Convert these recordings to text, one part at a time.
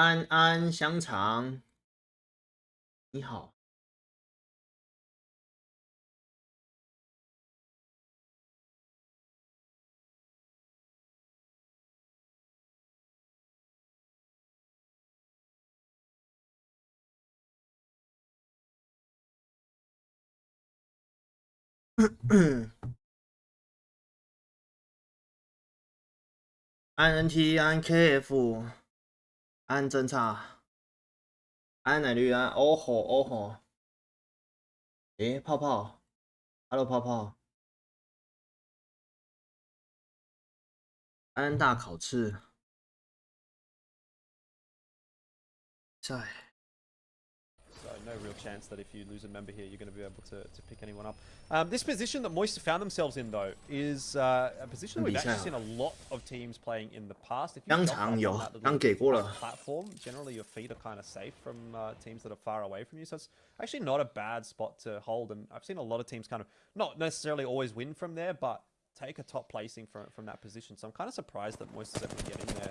安安香肠，你好。安 NT 安 KF 安侦查安奶绿安哦吼哦吼，诶泡泡，Hello 泡泡，安大烤翅在。So no real chance that if you lose a member here, you're going to be able to pick anyone up. This position that Moist found themselves in, though, is a position we've actually seen a lot of teams playing in the past. If you jump up on that little platform, generally your feet are kind of safe from teams that are far away from you. So it's actually not a bad spot to hold. And I've seen a lot of teams kind of not necessarily always win from there, but take a top placing from that position. So I'm kind of surprised that Moist is able to get in there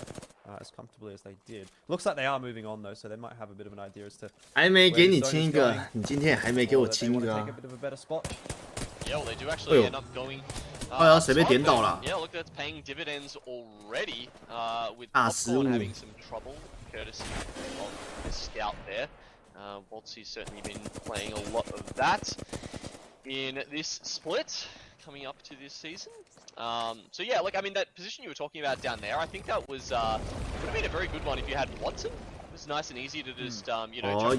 as comfortably as they did. Looks like they are moving on though, so they might have a bit of an idea as to. 还没给你亲一个，你今天还没给我亲一个啊。Yeah, well, they do actually end up going. 哎呀，谁被点倒了 ？Yeah, look, that's paying dividends already. With Popcorn having some trouble, courtesy of the scout there. Waltzy's certainly been playing a lot of that in this split coming up to this season. So yeah, like I mean that position you were talking about down there, I think that was would have been a very good one if you had Watson. It was nice and easy to just you know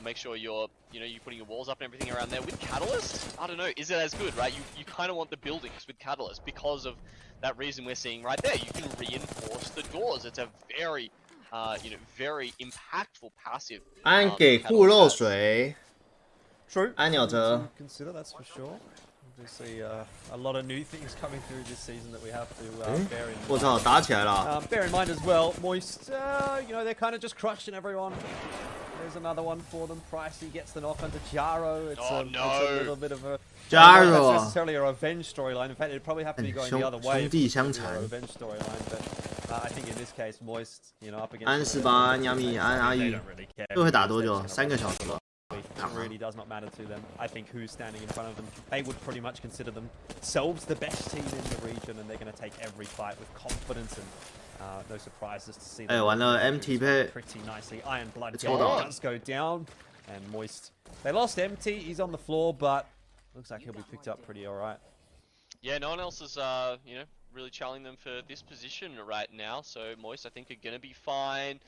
make sure you're you're putting your walls up and everything around there. With Catalyst, I don't know, is it as good, right? You kind of want the buildings with Catalyst because of that reason we're seeing right there. You can reinforce the doors. It's a very very impactful passive. 安给库漏水。True. 安鸟哲 consider that's for sure. Obviously, a lot of new things coming through this season that we have to bear in mind. 我操，打起来了。Bear in mind as well, Moist, you know, they're kind of just crushing everyone. There's another one for them. Pricey gets the knock onto Jaro. It's a little bit of a Jaro. Not necessarily a revenge storyline. In fact, it'd probably have to be going the other way. 兄弟相残。A revenge storyline, but I think in this case, Moist, you know, up against. 安18，安亚米，安阿玉，这会打多久？3个小时吧。 It really does not matter to them. I think who's standing in front of them, they would pretty much consider themselves the best team in the region, and they're going to take every fight with confidence and no surprises to see them. 完了 MT 配 pretty nicely. Iron Blood does go down, and Moist. They lost MT. He's on the floor, but looks like he'll be picked up pretty all right. Yeah, no one else is you know really challenging them for this position right now. So Moist, I think, are going to be fine.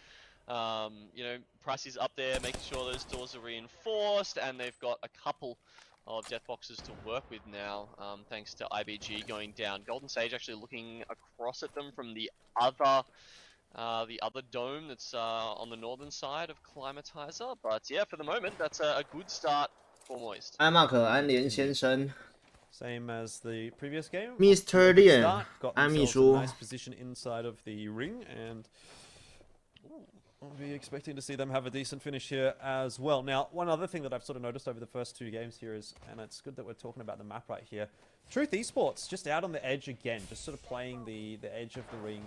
You know, Pricey's up there making sure those doors are reinforced, and they've got a couple of death boxes to work with now, thanks to IBG going down. Golden Sage actually looking across at them from the other dome that's on the northern side of Climatizer. But yeah, for the moment, that's a good start for Moist. 安马可安莲先生 Same as the previous game. Mr. Lian 安秘书 Nice position inside of the ring, and I'll be expecting to see them have a decent finish here as well. Now, one other thing that I've sort of noticed over the first 2 games here is, and it's good that we're talking about the map right here, Truth Esports just out on the edge again, just sort of playing the edge of the ring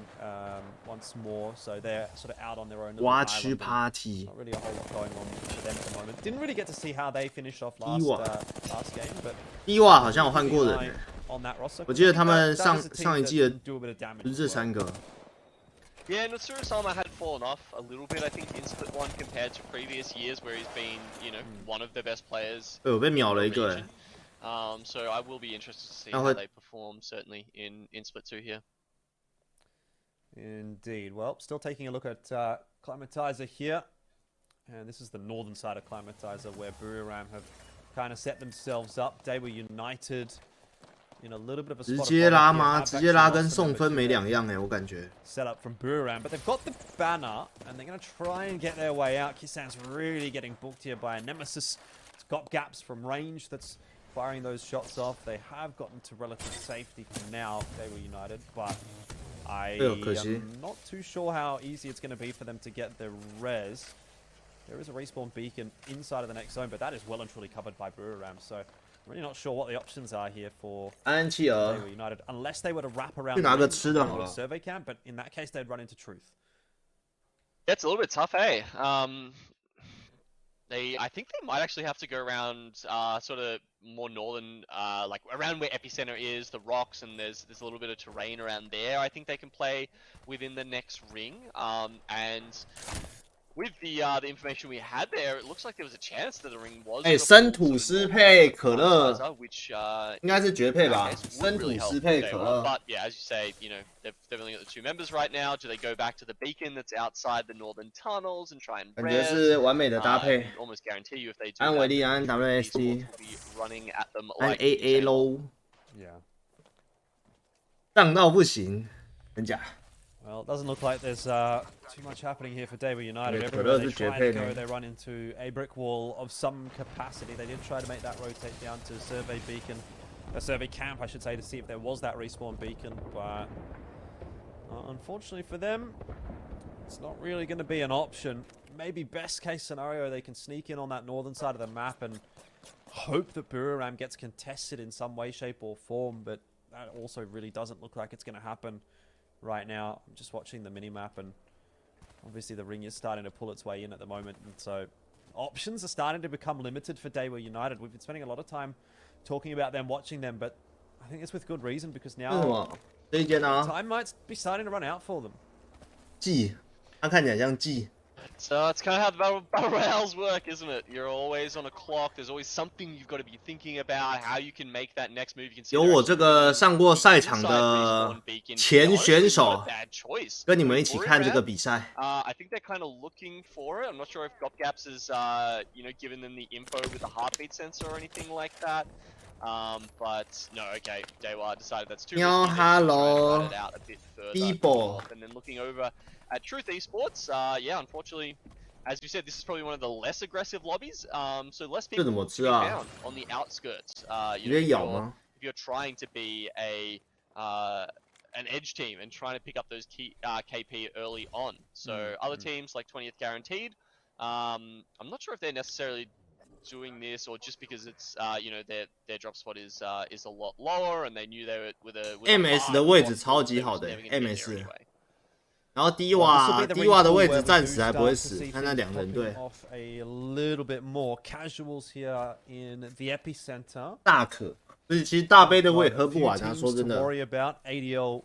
once more. So they're sort of out on their own little island. Party. Not really a whole lot going on for them at the moment. Didn't really get to see how they finished off last game, but 伊娃好像有换过人， on that roster. 我记得他们上一季的不是这3个。 Yeah, Natsuru-sama had fallen off a little bit, I think, in Split 1 compared to previous years where he's been, you know, one of the best players. 被秒了一个。 So I will be interested to see how they perform, certainly, in Split 2 here. Indeed. Well, still taking a look at Climatizer here. And this is the northern side of Climatizer where Buriram have kind of set themselves up. They were united. In a little bit of a 直接拉吗？直接拉跟送分没两样我感觉。 Set up from Buriram, but they've got the banner and they're going to try and get their way out. Kisan's really getting booked here by a Nemesis. It's got gaps from range that's firing those shots off. They have gotten to relative safety for now. They were united, but I am not too sure how easy it's going to be for them to get their res. There is a respawn beacon inside of the next zone, but that is well and truly covered by Buriram. So I'm really not sure what the options are here for they were united, unless they were to wrap around the survey camp, but in that case they'd run into Truth. it's a little bit tough, eh? I think they might actually have to go around sort of more northern, like around where epicenter is, the rocks, and there's a little bit of terrain around there. I think they can play within the next ring. And with the information we had there, it looks like there was a chance that the ring was. 生吐司配可乐 which 应该是绝配吧？生吐司配可乐。But yeah, as you say, you know, they've only got the 2 members right now. Do they go back to the beacon that's outside the northern tunnels and try and 感觉是完美的搭配。almost guarantee you if they do 安维利安 WST， 安 AA low， 荡到不行，真假？ Well, it doesn't look like there's too much happening here for Daewoo United. Everywhere they try to go, they run into a brick wall of some capacity. They did try to make that rotate down to Survey Beacon, a Survey Camp, I should say, to see if there was that respawn beacon. But unfortunately for them, it's not really going to be an option. Maybe best case scenario, they can sneak in on that northern side of the map and hope that Buriram gets contested in some way, shape, or form. But that also really doesn't look like it's going to happen. Right now, I'm just watching the minimap, and obviously the ring is starting to pull its way in at the moment, and so options are starting to become limited for Daewoo United. We've been spending a lot of time talking about them, watching them, but I think it's with good reason because now time might be starting to run out for them. 季，他看起来像季。 So it's kind of how the battle royales work, isn't it? You're always on a clock. There's always something you've got to be thinking about, how you can make that next move. You can 有我这个上过赛场的前选手，跟你们一起看这个比赛。I think they're kind of looking for it. I'm not sure if Gopgaps has, you know, given them the info with the heartbeat sensor or anything like that. But no, okay, Daewoo decided that's too risky. Hello, people. And then looking over at Truth Esports, yeah, unfortunately, as you said, this is probably one of the less aggressive lobbies. So less people to be found on the outskirts. You know, if you're trying to be an edge team and trying to pick up those KP early on. So other teams like 20th Guaranteed, I'm not sure if they're necessarily doing this or just because it's you know their drop spot is a lot lower and they knew they were with a MS 的位置超级好的 MS。 然后低瓦的位置暂时还不会死，看那两人队。A little bit more casuals here in the epicenter. 大可，所以其实大杯的我也喝不完啊，说真的。 ADL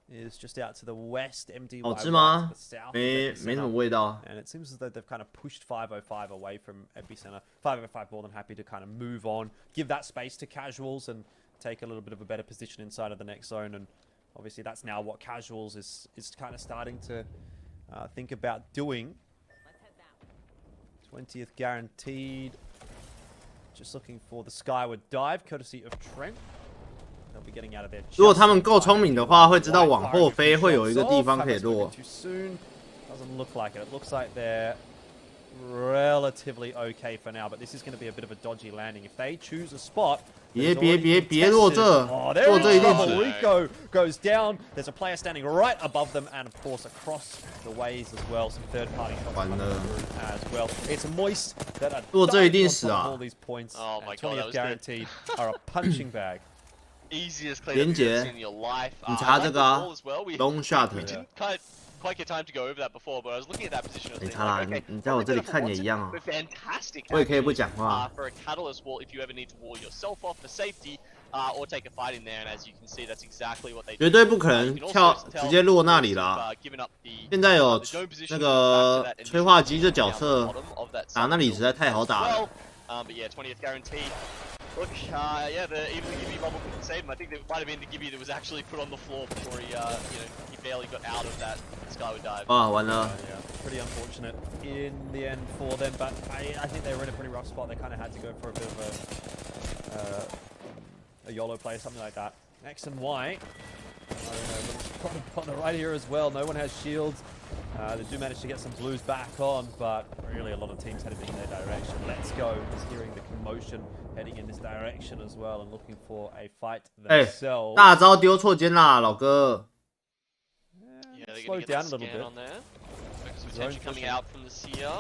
is just out to the west. MDY 好吃吗？没什么味道。 And it seems as though they've kind of pushed 505 away from epicenter. 505 more than happy to kind of move on, give that space to casuals and take a little bit of a better position inside of the next zone. And obviously that's now what casuals is kind of starting to think about doing. 20th Guaranteed. Just looking for the skyward dive, courtesy of Trent. They'll be getting out of there. 如果他们够聪明的话，会知道往后飞会有一个地方可以落。 Doesn't look like it. It looks like they're relatively okay for now, but this is going to be a bit of a dodgy landing. If they choose a spot, 别落这，落这一定死。 Rico goes down. There's a player standing right above them, and of course across the ways as well. Some third-party as well. It's Moist that are 落这一定死啊 all these points. Oh my god, 20th Guaranteed are a punching bag. Easiest clean you've seen in your life. 你查这个啊 ，long shot。 We didn't quite get time to go over that before, but I was looking at that position. 没差啦，你在我这里看也一样啊。 Fantastic. 我也可以不讲话。 For a catalyst wall, if you ever need to wall yourself off for safety, or take a fight in there, and as you can see, that's exactly what they do. 绝对不可能直接落那里啦。现在有那个催化机这角色，打那里实在太好打了。 But yeah, 20th Guaranteed. Look, yeah, even the Gibby bubble couldn't save him. I think it might have been the Gibby that was actually put on the floor before he, you know, he barely got out of that skyward dive. 啊，完了。 Yeah, pretty unfortunate in the end for them, but I think they were in a pretty rough spot. They kind of had to go for a bit of a YOLO play, something like that. X and Y. On the right here as well. No one has shields. They do manage to get some blues back on, but really a lot of teams heading in their direction. Let's go. Just hearing the commotion heading in this direction as well and looking for a fight themselves. 大招丢错肩啦，老哥。Yeah, slow down a little bit. potentially coming out from the seer.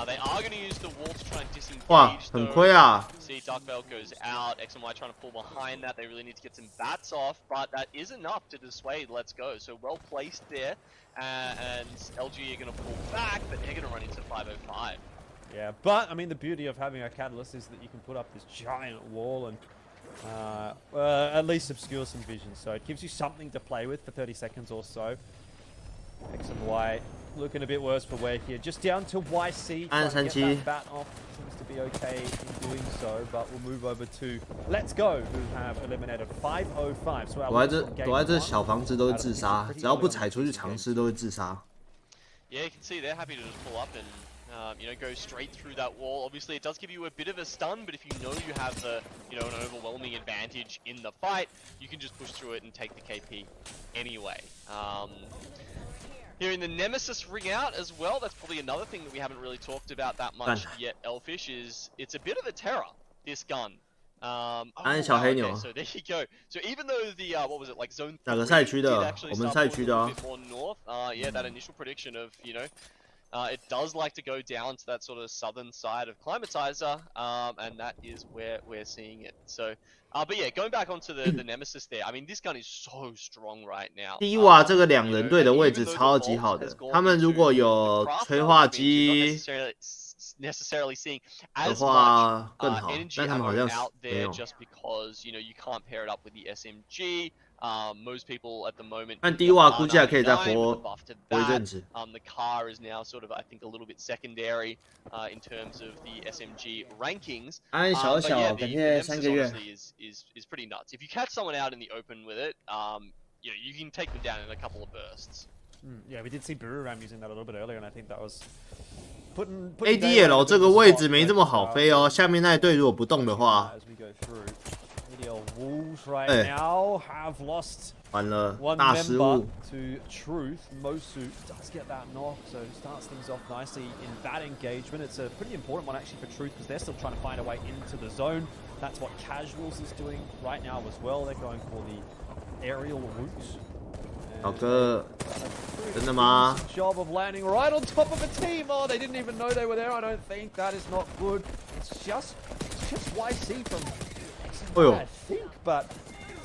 They are going to use the wall to try and disengage. 哇，很亏啊！ See, Dark Veil goes out. X and Y trying to pull behind that. They really need to get some bats off, but that is enough to dissuade. Let's go. So well placed there, and LG are going to pull back, but they're going to run into 505. Yeah, but I mean the beauty of having a catalyst is that you can put up this giant wall and at least obscure some vision. So it gives you something to play with for 30 seconds or so. X and Y looking a bit worse for wear here. Just down to YC. Trying to get that bat off. Seems to be okay in doing so, but we'll move over to Let's Go, who have eliminated 505. So 躲在这小房子都是自杀，只要不踩出去尝试都会自杀。Yeah, you can see they're happy to just pull up and go straight through that wall. Obviously, it does give you a bit of a stun, but if you know you have the, an overwhelming advantage in the fight, you can just push through it and take the KP anyway. Hearing the Nemesis ring out as well, that's probably another thing that we haven't really talked about that much yet, Elfish, is it's a bit of a terror, this gun. Okay, so there you go. So even though the, what was it, like zone 3 did actually start moving a bit more north, yeah, that initial prediction of, it does like to go down to that sort of southern side of Climatizer, and that is where we're seeing it. So, but yeah, going back onto the Nemesis there, I mean, this gun is so strong right now. 低瓦这个两人队的位置超级好的，他们如果有催化机的话更好，但他们好像没有。Just because you can't pair it up with the SMG. Most people at the moment. 但低瓦估计还可以再活一阵子。The car is now sort of, I think, a little bit secondary in terms of the SMG rankings. 安小小，感谢3个月。Is pretty nuts. If you catch someone out in the open with it, you can take them down in a couple of bursts. Yeah, we did see Bururam using that a little bit earlier, and I think that was putting ADL 这个位置没这么好飞哦，下面那一队如果不动的话。Wolves right now have lost one member to Truth. Mosu does get that knock, so starts things off nicely in that engagement. It's a pretty important one actually for Truth because they're still trying to find a way into the zone. That's what Casuals is doing right now as well. They're going for the aerial route. 老哥，真的吗 ？Job of landing right on top of a team. Oh, they didn't even know they were there. I don't think that is not good. It's just YC from. I think, but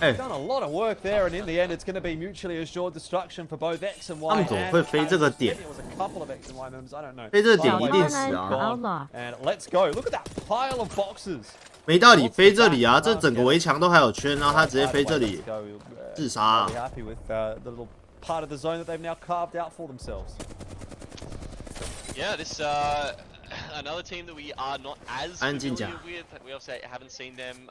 done a lot of work there, and in the end, it's going to be mutually assured destruction for both X and Y. 他们怎么会飞这个点？ It was a couple of X and Y members, I don't know. 飞这个点一定死啊 ！And let's go. Look at that pile of boxes. 没道理飞这里啊！这整个围墙都还有圈，然后他直接飞这里自杀啊 ！Happy with the little part of the zone that they've now carved out for themselves. Yeah, this. Another team that we are not as familiar with. We also haven't seen them,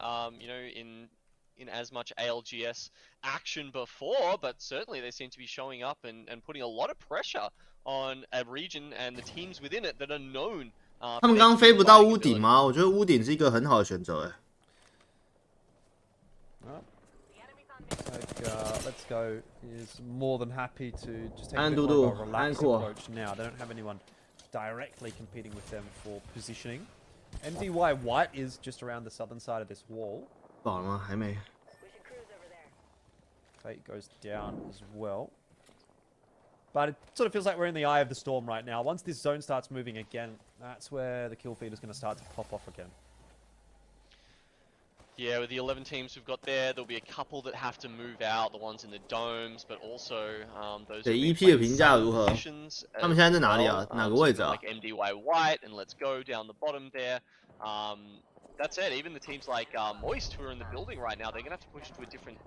in as much ALGS action before, but certainly they seem to be showing up and putting a lot of pressure on a region and the teams within it that are known. 他们刚刚飞不到屋顶吗？我觉得屋顶是一个很好的选择。Let's Go is more than happy to just take a bit more of a relaxed approach now. They don't have anyone directly competing with them for positioning. MDY White is just around the southern side of this wall. 饱了吗？还没。Fate goes down as well. But it sort of feels like we're in the eye of the storm right now. Once this zone starts moving again, that's where the kill feed is going to start to pop off again. Yeah, with the 11 teams we've got there, there'll be a couple that have to move out, the ones in the domes, but also those. 对 EP 的评价如何？他们现在在哪里啊？哪个位置啊 ？Like MDY White and Let's Go down the bottom there. That's it. Even the teams like Moist who are in the building right now, they're gonna have to push to a different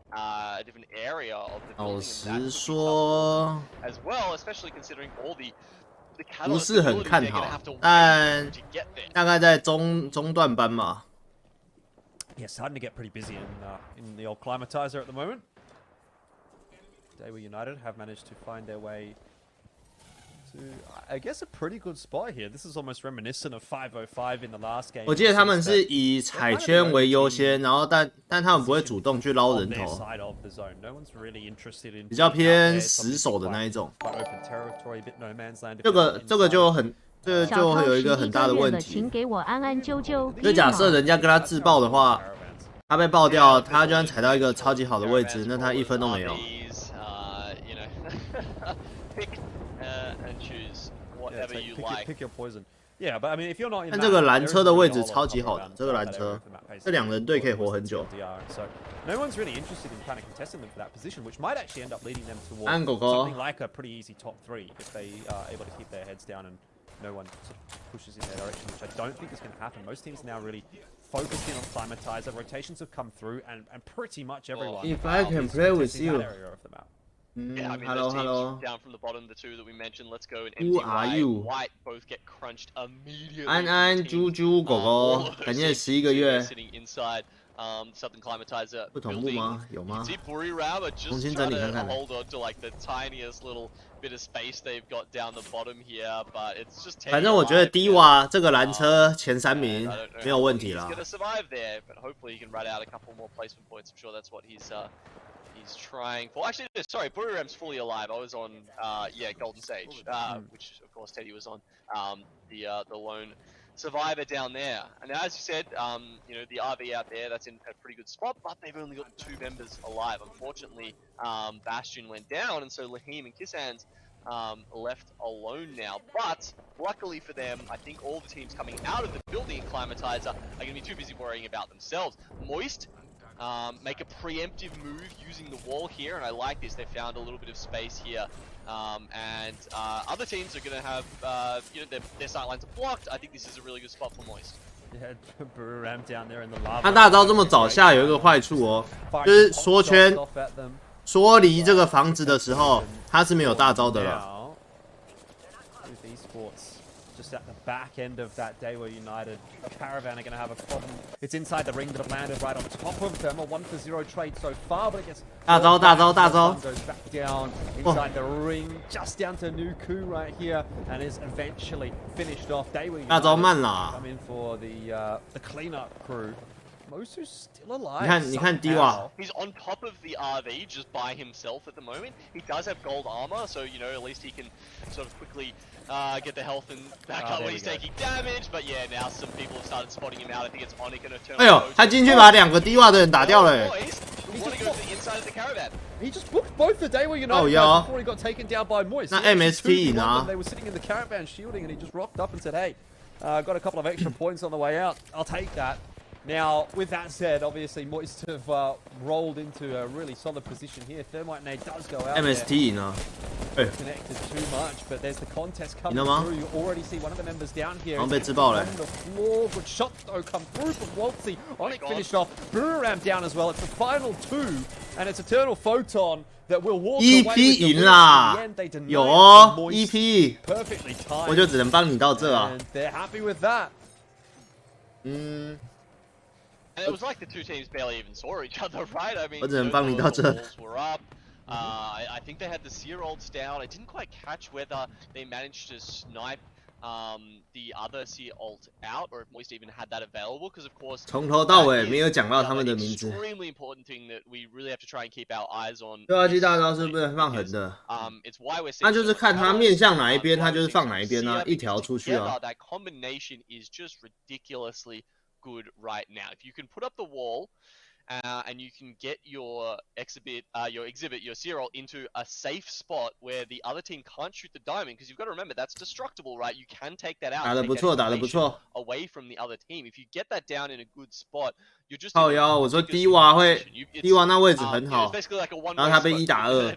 area of the building. 老实说 as well, especially considering all the 不是很看好，但大概在中段班嘛。Yeah, starting to get pretty busy in the old Climatizer at the moment. Daewoo United have managed to find their way to, I guess, a pretty good spot here. This is almost reminiscent of 505 in the last game. 我记得他们是以踩圈为优先，然后但他们不会主动去捞人头，比较偏死守的那一种。这个就很。这就会有一个很大的问题。就假设人家跟他自爆的话，他被爆掉，他就算踩到一个超级好的位置，那他1分都没有。whatever you like. Pick your poison. Yeah, but I mean, if you're not in 但这个蓝车的位置超级好的，这个蓝车，这两人队可以活很久。 So no one's really interested in kind of contesting them for that position, which might actually end up leading them towards 安狗狗 something like a pretty easy top 3 if they are able to keep their heads down and no one sort of pushes in their direction, which I don't think is going to happen. Most teams now really focusing on Climatizer. Rotations have come through, and pretty much everyone. If I can play with you. Yeah, I mean, hello, those teams hello. down from the bottom, the two that we mentioned, Let's Go and Who MTY are you? White both get crunched immediately. 安安猪猪狗狗，感谢11个月。 Sitting inside Southern Climatizer 不同步吗？有吗？ See Buri Ram are just trying to hold on to like the tiniest little bit of space they've got down the bottom here, but it's just. 反正我觉得低瓦这个蓝车前3名没有问题啦。 He's gonna survive there, but hopefully he can ride out a couple more placement points. I'm sure that's what he's trying for. Actually, sorry, Buri Ram's fully alive. I was on, yeah, Golden Sage, which of course Teddy was on. The lone survivor down there. And as you said, you know, the RV out there, that's in a pretty good spot, but they've only got 2 members alive. Unfortunately, Bastion went down, and so Lahim and Kisshands left alone now. But luckily for them, I think all the teams coming out of the building in Climatizer are going to be too busy worrying about themselves. Moist make a preemptive move using the wall here, and I like this. They found a little bit of space here, and other teams are going to have, you know, their sight lines are blocked. I think this is a really good spot for Moist. Yeah, Buru Ram down there in the lava. 他大招这么早下有一个坏处哦，就是缩圈缩离这个房子的时候，他是没有大招的了。 Just at the back end of that day where United Caravan are going to have a problem. It's inside the ring that have landed right on top of them. A 1-0 trade so far, but it gets 大招大招大招 goes back down inside the ring, just down to Nuku right here, and is eventually finished off. Daewoo 大招慢啦。 come in for the cleanup crew. Mosu's still alive. 你看低瓦 He's on top of the RV just by himself at the moment. He does have gold armor, so you know at least he can sort of quickly get the health and back up when he's taking damage. But yeah, now some people have started spotting him out. I think it's Oni gonna turn. 哎呦，他进去把2个低瓦的人打掉了。 We want to go to the inside of the caravan. He just booked both the Daewoo United guys before he got taken down by Moist. 那 MST 呢 They were sitting in the caravan shielding, and he just rocked up and said, "Hey, got a couple of extra points on the way out. I'll take that." Now, with that said, obviously Moist have rolled into a really solid position here. Thermite Nade does go out MST 呢？ connected too much, but there's the contest coming through. You already see one of the members down here. 好像被自爆了。 On the floor, good shot though come through from Waltzy. Onyx finished off. Buru Ram down as well. It's the final 2, and it's Eternal Photon that will walk away with the win. In the end, they deny 有哦 Moist ，EP， perfectly timed. 我就只能帮你到这啊。 And they're happy with that. And it was like the two teams barely even saw each other, right? I mean, 我只能帮你到这。 the walls were up. I think they had the seer ults down. I didn't quite catch whether they managed to snipe the other seer ult out, or if Moist even had that available. Because of course, 从头到尾没有讲到他们的名字。 Extremely important thing that we really have to try and keep our eyes on. 对啊，大招是不能放横的。 It's why we're. 那就是看他面向哪一边，他就是放哪一边啊，一条出去啊。 That combination is just ridiculously good right now. If you can put up the wall and you can get your exhibit, your serial into a safe spot where the other team can't shoot the diamond, because you've got to remember that's destructible, right? You can take that out. 打得不错，打得不错。 Away from the other team. If you get that down in a good spot, you're just. 靠腰，我说低瓦会，低瓦那位置很好， 然后他被1打2。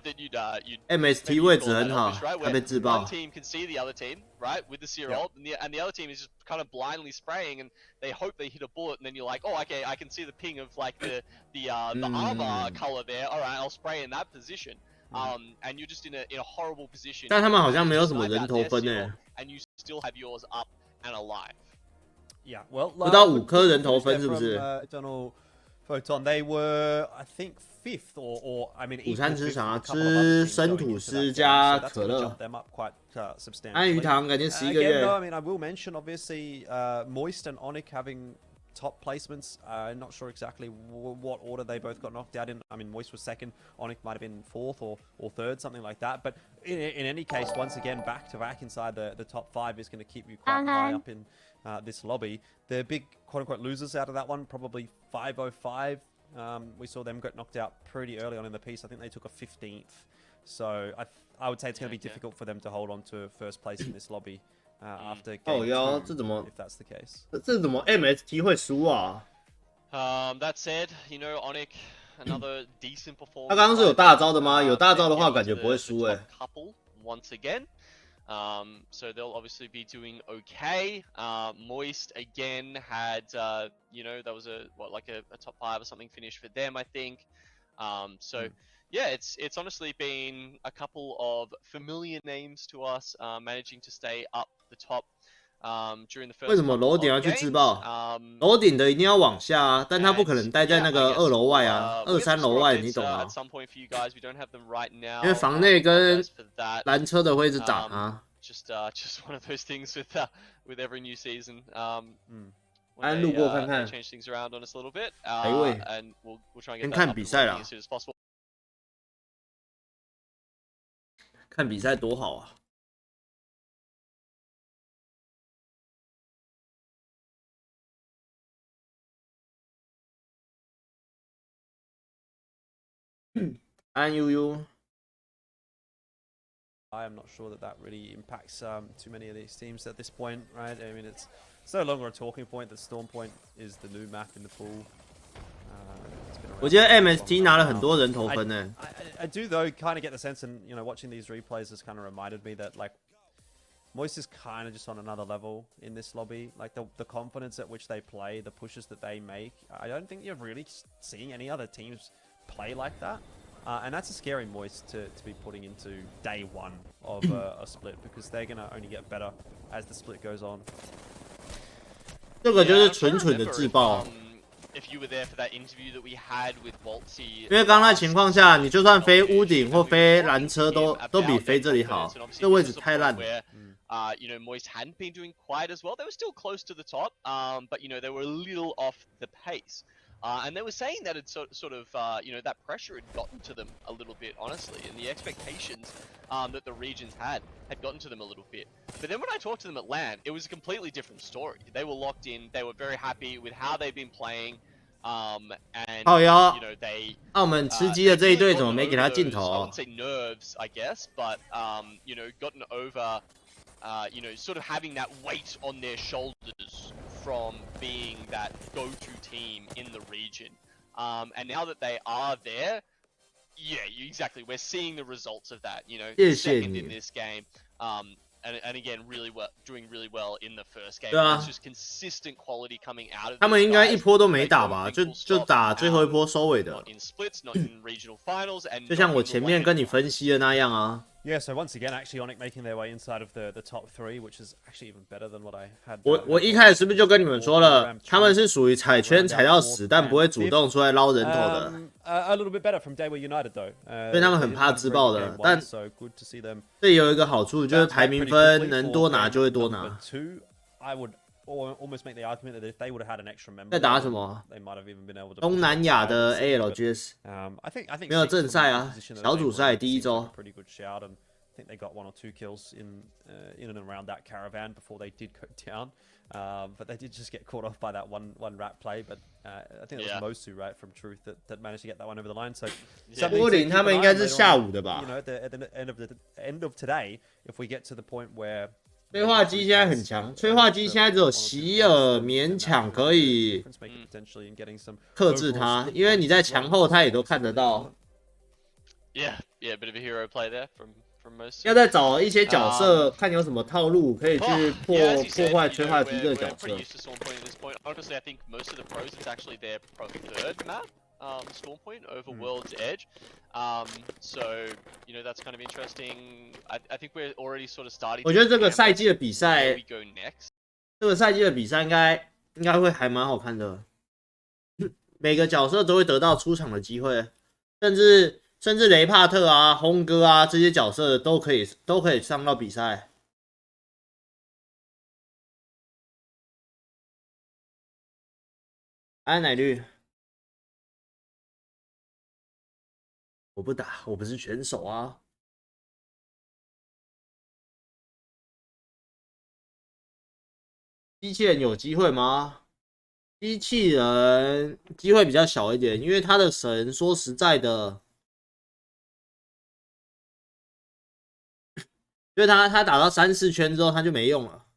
MST 位置很好，他被自爆。 One team can see the other team, right, with the serial, and the other team is just kind of blindly spraying, and they hope they hit a bullet, and then you're like, oh, okay, I can see the ping of like the armor color there. All right, I'll spray in that position. And you're just in a horrible position. 但他们好像没有什么人头分诶。 And you still have yours up and alive. Yeah, well, 不到5颗人头分是不是？ Eternal Photon, they were, I think, 5th or I mean. 午餐吃啥？吃生吐司加可乐。安鱼堂感觉11个月。 I mean, I will mention obviously Moist and Onyx having top placements. I'm not sure exactly what order they both got knocked out in. I mean, Moist was 2nd, Onyx might have been 4th or 3rd, something like that. But in any case, once again, back to back inside the top 5 is going to keep you quite high up in this lobby. The big quote-unquote losers out of that one, probably 505. We saw them get knocked out pretty early on in the piece. I think they took a 15th So I would say it's going to be difficult for them to hold on to first place in this lobby after 哦 game 哟， 2, 这怎么 if that's the case. 这怎么 MST 会输啊？ That said, you know, Onyx, another decent performance. 他刚刚是有大招的吗？ by 有 them, 大招的 and 话， getting 感觉 to 不会 the 输 top 哎。 couple once again. So they'll obviously be doing okay. Moist again had, you know, that was a top 5 or something finish for them, I think. So yeah, it's honestly been a couple of familiar names to us, managing to stay up the top. During the 为 first 什么 couple 楼顶 of 要去自 games. 爆？楼顶的一定要往下啊，但他不可能待在 Yeah, 那 I 个 guess 2楼 we'll, 外啊， we'll 2、 get some 3楼 score 外，你 updates 懂 at 吗？ some point for you guys. We don't have them right now. 因为房内跟 Apologize for that. 拦车的会一直打他。Just one of those things with every new season. When 安 they, 路过看 they 看， change things around on us a little bit. 哪一位？ And we'll try and 先 get that 看 up 比 and 赛 running 啦 as soon as possible. 看比赛多好啊！安悠悠。 I am not sure that really impacts too many of these teams at this point, right? I mean, it's no longer a talking point that Storm Point is the new map in the pool. 我觉得 MST 拿了很多人头分呢。I do though kind of get the sense, and you know, watching these replays has kind of reminded me that like Moist is kind of just on another level in this lobby. Like the confidence at which they play, the pushes that they make. I don't think you're really seeing any other teams play like that. And that's a scary Moist to be putting into day 1 of a split, because they're going to only get better as the split goes on. 这个就是纯纯的自爆。 If you were there for that interview that we had with Waltzy, 因为刚才情况下，你就算飞屋顶或飞拦车都比飞这里好，这位置太烂了。You know, Moist hadn't been doing quite as well. They were still close to the top, but you know, they were a little off the pace. And they were saying that it sort of, you know, that pressure had gotten to them a little bit, honestly, and the expectations that the regions had gotten to them a little bit. But then when I talked to them at LAN, it was a completely different story. They were locked in. They were very happy with how they've been playing. And you know, they 澳门吃鸡的这一队怎么没给他镜头 I wouldn't say nerves, I guess, but you know, gotten over, you know, sort of having that weight on their shoulders from being that go-to team in the region. And now that they are there, yeah, exactly. We're seeing the results of that. You know, second in this game. And again, doing really well in the first game. It's just consistent quality coming out of. 他们应该一波都没打吧？就打最后一波收尾的。 Not in splits, not in regional finals, and 就像我前面跟你分析的那样啊。 Yeah, so once again, actually, Onyx making their way inside of the top 3, which is actually even better than what I had. 我一开始是不是就跟你们说了，他们是属于踩圈踩到死，但不会主动出来捞人头的。 A little bit better from Dayware United though. 所以他们很怕自爆的，但 so good to see them. 这有一个好处就是排名分能多拿就会多拿。 I would almost make the argument that if they would have had an extra member, 在打什么？ they might have even been able to. 东南亚的 ALGS。 I think 没有正赛啊，小组赛第一周。 Pretty good shout, and I think they got 1 or 2 kills in and around that caravan before they did go down. But they did just get caught off by that one rat play. But I think it was Mosu, right, from Truth that managed to get that one over the line. So 柏林他们应该是下午的吧？ You know, at the end of today, if we get to the point where 催化机现在很强，催化机现在只有希尔勉强可以克制他，因为你在墙后他也都看得到。Yeah, a bit of a hero play there from Mosu. 要再找一些角色，看有什么套路可以去破坏催化机这个角色。 Honestly, I think most of the pros, it's actually their preferred map, Storm Point over World's Edge. So, you know, that's kind of interesting. I think we're already sort of starting. 我觉得这个赛季的比赛， we go next. 这个赛季的比赛应该会还蛮好看的。每个角色都会得到出场的机会，甚至雷帕特啊、轰哥啊这些角色都可以上到比赛。安奶绿，我不打，我不是选手啊。机器人有机会吗？机器人机会比较小一点，因为他的神说实在的。因为他打到3、4圈之后他就没用了。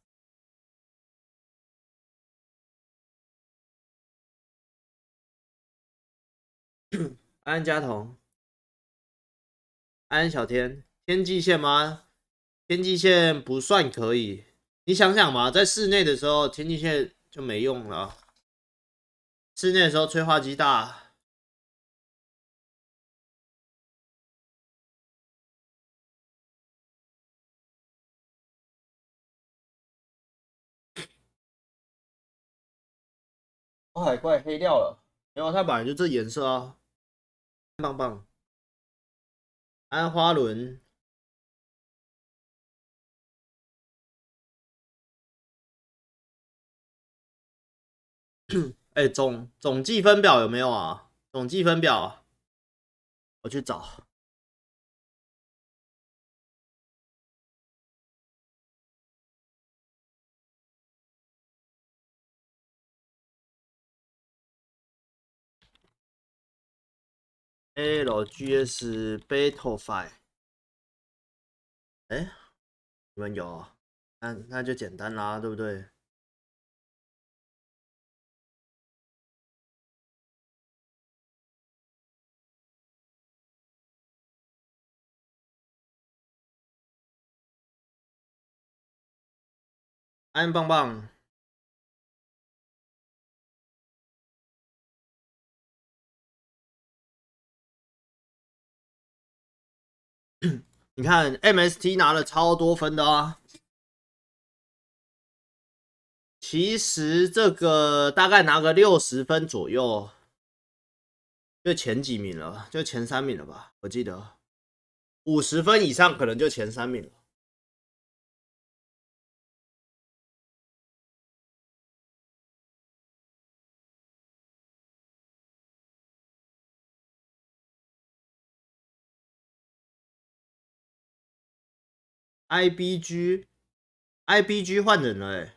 安家彤，安小天，天际线吗？天际线不算可以。你想想嘛，在室内的时候天际线就没用了。室内的时候催化剂大。我海怪黑掉了，没有，它本来就这颜色啊。棒棒，安花轮，哎、总计分表有没有啊？总计分表，我去找。LGS Battlefield， 哎、你们有啊？那就简单啦，对不对安棒棒，你看 MST 拿了超多分的啊。其实这个大概拿个60分左右，就前几名了，就前3名了吧？我记得50分以上可能就前3名了。IBG 换人了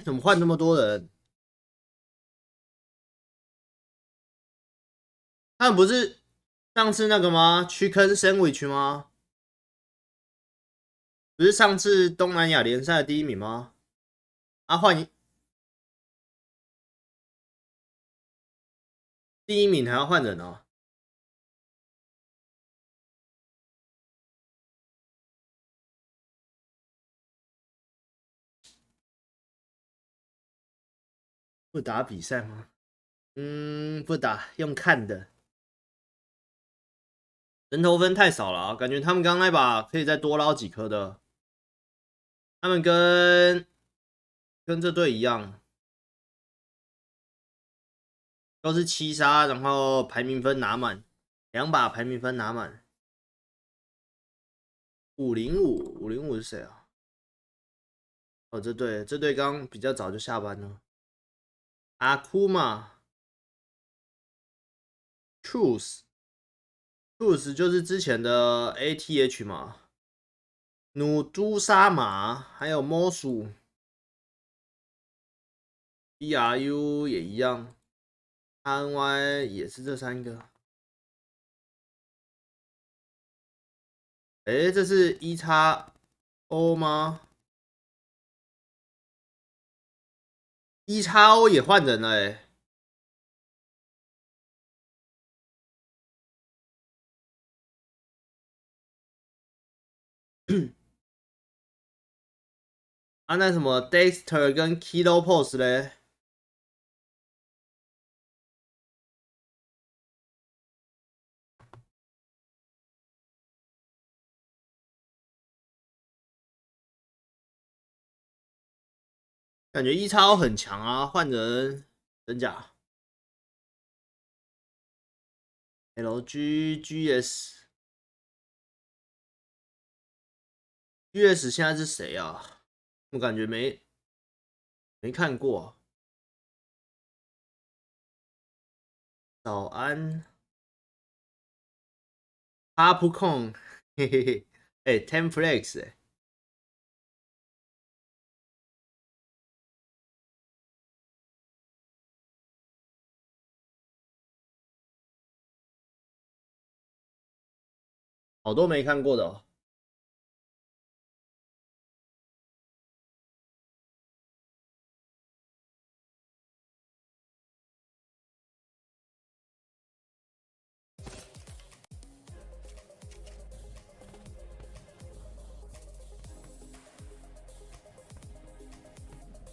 怎么换那么多人？他们不是上次那个吗？区坑 sandwich 吗？不是上次东南亚联赛的第1名吗？啊，第1名还要换人哦。不打比赛吗？不打，用看的。人头分太少了啊，感觉他们刚那把可以再多捞几颗的。他们跟这队一样，都是7杀，然后排名分拿满，2把排名分拿满。505是谁啊？哦，这队刚比较早就下班了。阿库嘛 ，Truth 就是之前的 ATH 嘛，努朱沙马，还有魔术 BRU 也一样，RNY 也是这3个。这是1XO 吗？1XO 也换人了啊，那什么 Dexter 跟 Kilo Pose 嘞？感觉1XO 很强啊，换人真假？LGGS现在是谁啊？我感觉没看过。早安，哈普控，嘿嘿嘿，Templex 好多没看过的哦。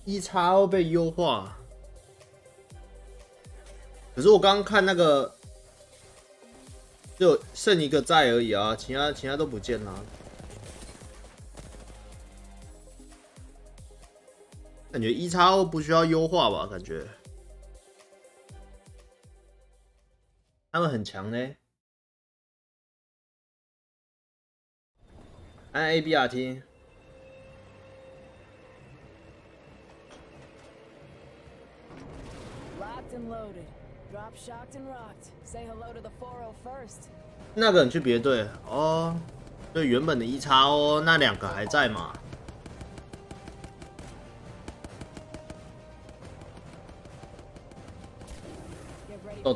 1XO 被优化，可是我刚刚看那个，就剩一个在而已啊，其他都不见了。感觉1XO不需要优化吧？感觉他们很强呢。按 ABRT。 那个人去别队哦，对，原本的1XO那2个还在嘛？斗。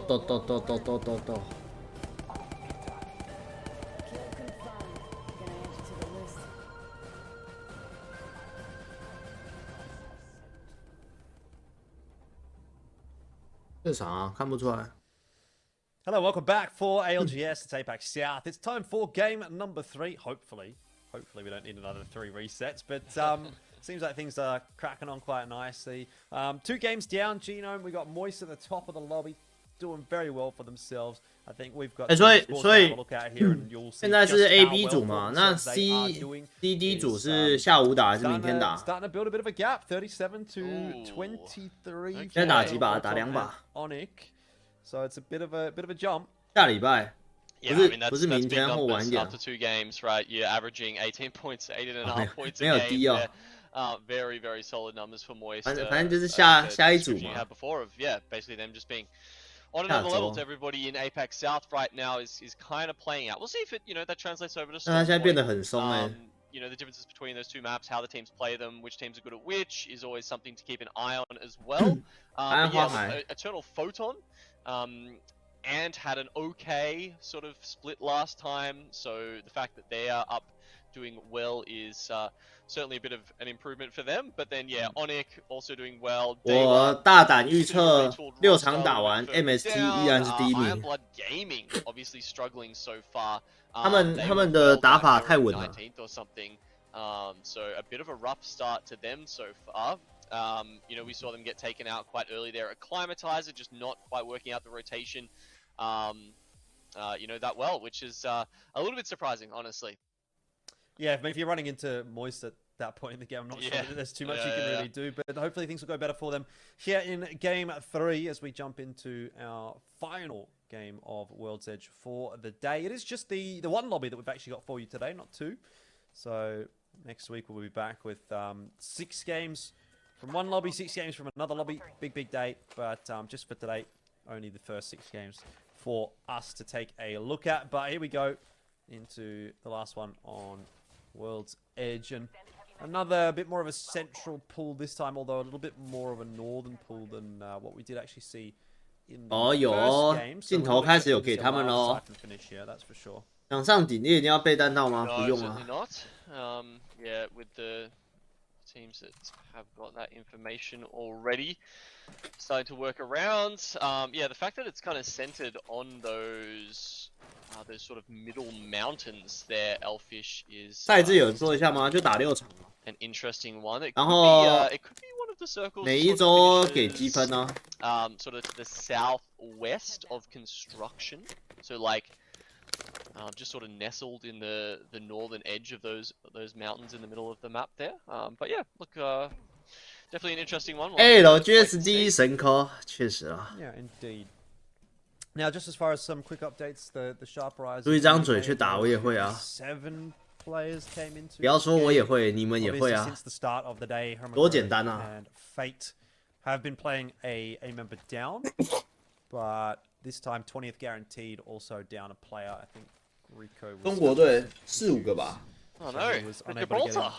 这啥啊？看不出来。 Hello, welcome back for ALGS. It's APAC South. It's time for game number 3. Hopefully we don't need another 3 resets, but seems like things are cracking on quite nicely. 2 games down, Genome. We got Moist at the top of the lobby, doing very well for themselves. I think we've got. 所以现在是 A、B 组嘛？那 C、D 组是下午打还是明天打？ Starting to build a bit of a gap. 37 to 23. 现在打几把？打2把。Onic. So it's a bit of a jump. 下礼拜。 Yeah, I mean, that's 不是明 big 天或晚一 numbers 点。 after 2 games, right? You're averaging 18 points, 18.5 points a 没有 game. 低哦。Very, very solid numbers for Moist. 反正就是下一组嘛。 You had before of basically them just being on another level to everybody in APAC South right now is kind of playing out. We'll see if it that translates over to. 那他现在变得很松哎。 The differences between those 2 maps, how the teams play them, which teams are good at which, is always something to keep an eye on as well. But yeah, Eternal Photon. And had an okay sort of split last time, so the fact that they are up doing well is certainly a bit of an improvement for them. But then Onic also doing well. 我大胆预测6场打完 ，MST 依然是第1名。Iron Blood Gaming obviously struggling so far. 他们的打法太稳了。 19th or something. So a bit of a rough start to them so far. We saw them get taken out quite early there. Acclimatizer just not quite working out the rotation, that well, which is a little bit surprising, honestly. Yeah, if you're running into Moist at that point in the game, I'm not sure that there's too much you can really do, but hopefully things will go better for them here in game 3 as we jump into our final game of World's Edge for the day. It is just the one lobby that we've actually got for you today, not 2. So next week we'll be back with 6 games from one lobby, 6 games from another lobby. Big day, but just for today, only the first 6 games for us to take a look at. But here we go into the last one on World's Edge, and another bit more of a central pool this time, although a little bit more of a northern pool than what we did actually see in the first game. 镜头开始有给他们咯。 that's for sure. 想上顶你一定要备弹道吗？ No, 不用啊。 certainly not. With the teams that have got that information already starting to work around. The fact that it's kind of centered on those sort of middle mountains there, Elfish is 赛制有人说一下吗？就打6场。 an interesting one. It 然 could 后 be, it could be one of the circles. 每一周给积分呢。 Sort of to the southwest of construction. So like. Just sort of nestled in the northern edge of those mountains in the middle of the map there. But yeah, look, definitely an interesting one. LGSD 神科，确实啊。 Yeah, indeed. Now, just as far as some quick updates, the Sharp Rise. 嘟一张嘴去打，我也会啊。 7 players came into. 不要说我也会，你们也会啊。 Since the start of the day, 多简单啊。 And Fate have been playing a member down, but this time 20th guaranteed also down a player. I think Rico was 中国队4、5个吧。 Oh no, Gibraltar.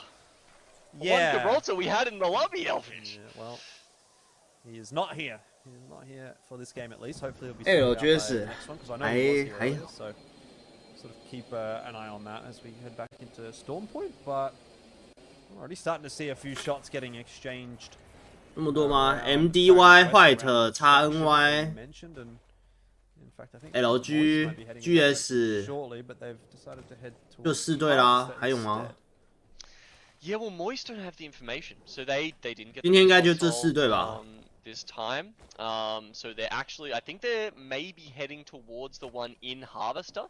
Yeah. One Gibraltar we had in the lobby, Elfish. Yeah, well, he is not here. He is not here for this game at least. Hopefully he'll be. 我觉得是， sort of keep an eye on that as we head back into Storm Point, but we're already starting to see a few shots getting exchanged. 那么多吗 ？MDY White 叉 NY LG GS 就4队啦，还有吗？ Yeah, well, Moist don't have the information, so they didn't get. 今天应该就这4队吧。This time, so they're actually, I think they're maybe heading towards the one in Harvester.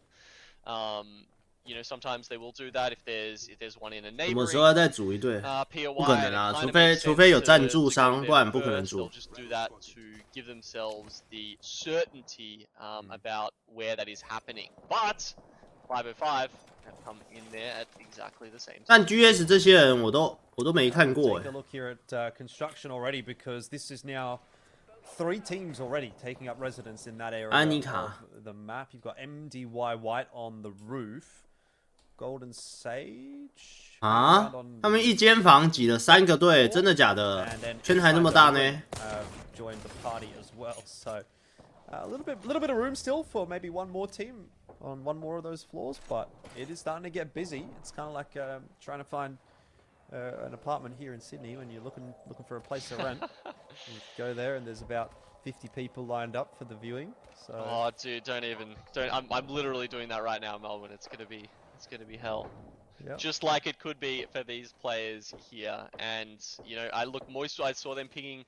You know, sometimes they will do that if there's one in a neighboring. 什么时候要再组一队？ 不可能啊，除非有赞助商，不然不可能组。They'll just do that to give themselves the certainty about where that is happening. But 505 have come in there at exactly the same time. 但 GS 这些人我都没看过。 Take a look here at construction already because this is now 3 teams already taking up residence in that area of the map. You've got MDY White on the roof, Golden Sage. 啊，他们一间房挤了3个队，真的假的？圈还那么大呢？ Joined the party as well, so a little bit of room still for maybe one more team on one more of those floors, but it is starting to get busy. It's kind of like trying to find an apartment here in Sydney when you're looking for a place to rent. You go there and there's about 50 people lined up for the viewing. So. Oh, dude, don't. I'm literally doing that right now, Melbourne. It's gonna be hell. Yep. Just like it could be for these players here, and you know, I saw them pinging,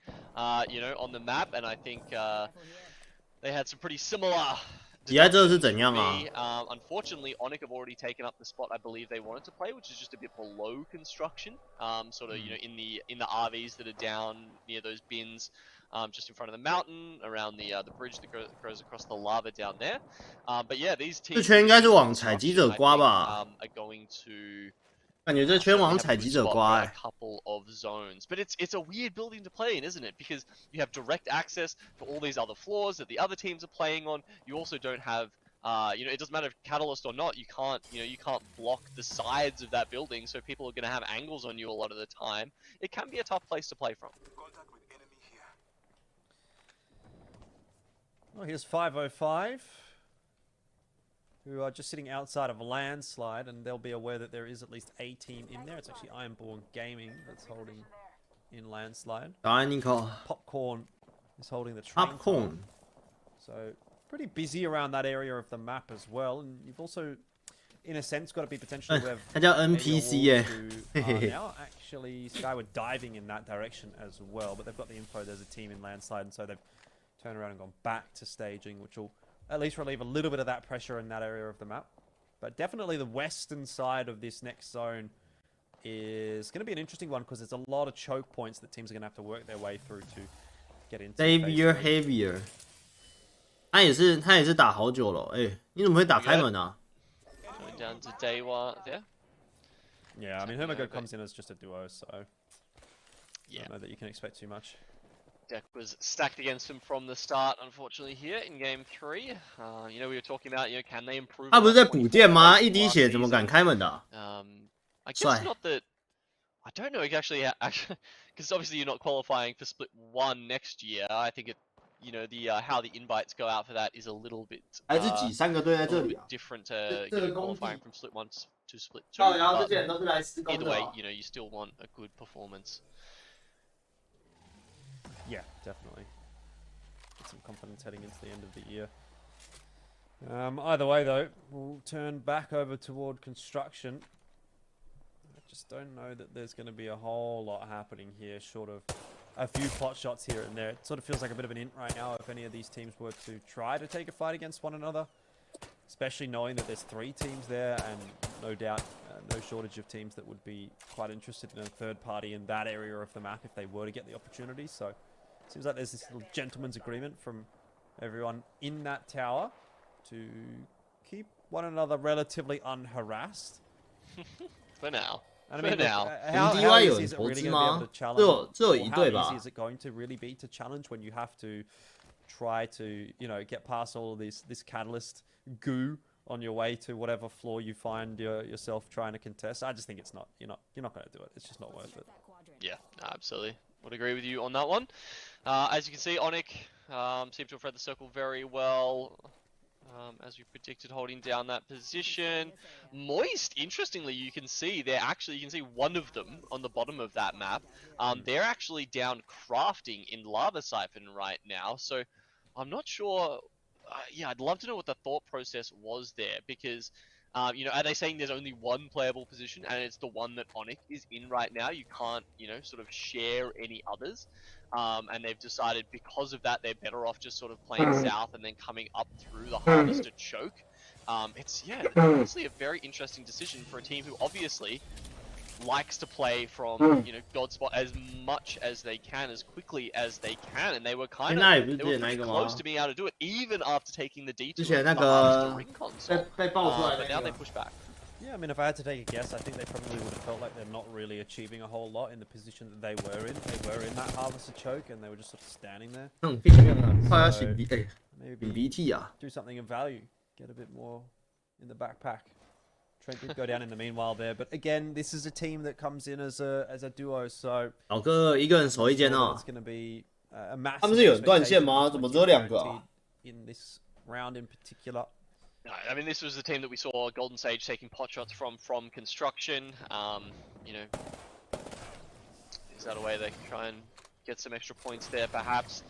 you know, on the map, and I think they had some pretty similar. 挤在这是怎样啊？ Unfortunately, Onyx have already taken up the spot I believe they wanted to play, which is just a bit below construction. Sort of, you know, in the RVs that are down near those bins, just in front of the mountain, around the bridge that goes across the lava down there. But yeah, these teams 这圈应该是往采集者刮吧？ are going to. 感觉这圈往采集者刮欸。 A couple of zones, but it's a weird building to play in, isn't it? Because you have direct access to all these other floors that the other teams are playing on. You also don't have, you know, it doesn't matter if Catalyst or not. You can't block the sides of that building, so people are going to have angles on you a lot of the time. It can be a tough place to play from. Well, here's 505. Who are just sitting outside of a landslide, and they'll be aware that there is at least a team in there. It's actually Ironborn Gaming that's holding in landslide. Popcorn is holding the train. Popcorn. So pretty busy around that area of the map as well, and you've also, in a sense, got to be potentially where 他叫 NPC 耶。 now actually Skyward diving in that direction as well, but they've got the info. There's a team in landslide, and so they've turned around and gone back to staging, which will at least relieve a little bit of that pressure in that area of the map. But definitely the western side of this next zone is going to be an interesting one because there's a lot of choke points that teams are going to have to work their way through to get into. Heavier. 他也是打好久了，哎，你怎么会打开门啊？ Going down to day one there. Yeah, I mean Hermago comes in as just a duo, so yeah, I don't know that you can expect too much. Deck was stacked against him from the start, unfortunately, here in game 3. You know, we were talking about, you know, can they improve? 他不是在补电吗？一滴血怎么敢开门的？ I guess not that. I don't know actually, because obviously you're not qualifying for Split 1 next year. I think it, you know, the how the invites go out for that is a little bit. 还是挤3个队在这里啊？ different to qualifying from Split 1 to Split 2. 然后这些人都是来施工的。 Either way, you know, you still want a good performance. Yeah, definitely. Get some confidence heading into the end of the year. Either way, though, we'll turn back over toward construction. I just don't know that there's going to be a whole lot happening here, short of a few pot shots here and there. It sort of feels like a bit of an int right now if any of these teams were to try to take a fight against one another. Especially knowing that there's 3 teams there, and no doubt no shortage of teams that would be quite interested in a third party in that area of the map if they were to get the opportunity. So seems like there's this little gentleman's agreement from everyone in that tower to keep one another relatively unharassed. For now. And I mean, now. How easy is it really going to be able to challenge? How easy is it going to really be to challenge when you have to try to, you know, get past all of this catalyst goo on your way to whatever floor you find yourself trying to contest? I just think it's not. You're not going to do it. It's just not worth it. Yeah, absolutely. Would agree with you on that one. As you can see, Onyx seems to have read the circle very well. as we predicted, holding down that position. Moist, interestingly, you can see one of them on the bottom of that map. They're actually down crafting in Lava Siphon right now. So I'm not sure. Yeah, I'd love to know what the thought process was there, because you know, are they saying there's only one playable position and it's the one that Onyx is in right now? You can't, you know, sort of share any others. And they've decided because of that, they're better off just sort of playing south and then coming up through the harvest to choke. It's, yeah, honestly a very interesting decision for a team who obviously likes to play from, you know, God spot as much as they can, as quickly as they can, and they were kind of pretty close to being able to do it, even after taking the detour to the harvester ring console. But now they push back. Yeah, I mean, if I had to take a guess, I think they probably would have felt like they're not really achieving a whole lot in the position that they were in. They were in that harvester choke, and they were just sort of standing there. Maybe do something of value, get a bit more in the backpack. Trent did go down in the meanwhile there, but again, this is a team that comes in as a duo, so 老哥一个人守一间哦。 it's going to be a massive. 他们是有断线吗？怎么只有2个啊 ？In this round in particular. No, I mean, this was the team that we saw Golden Sage taking pot shots from construction. You know, is that a way they can try and get some extra points there, perhaps?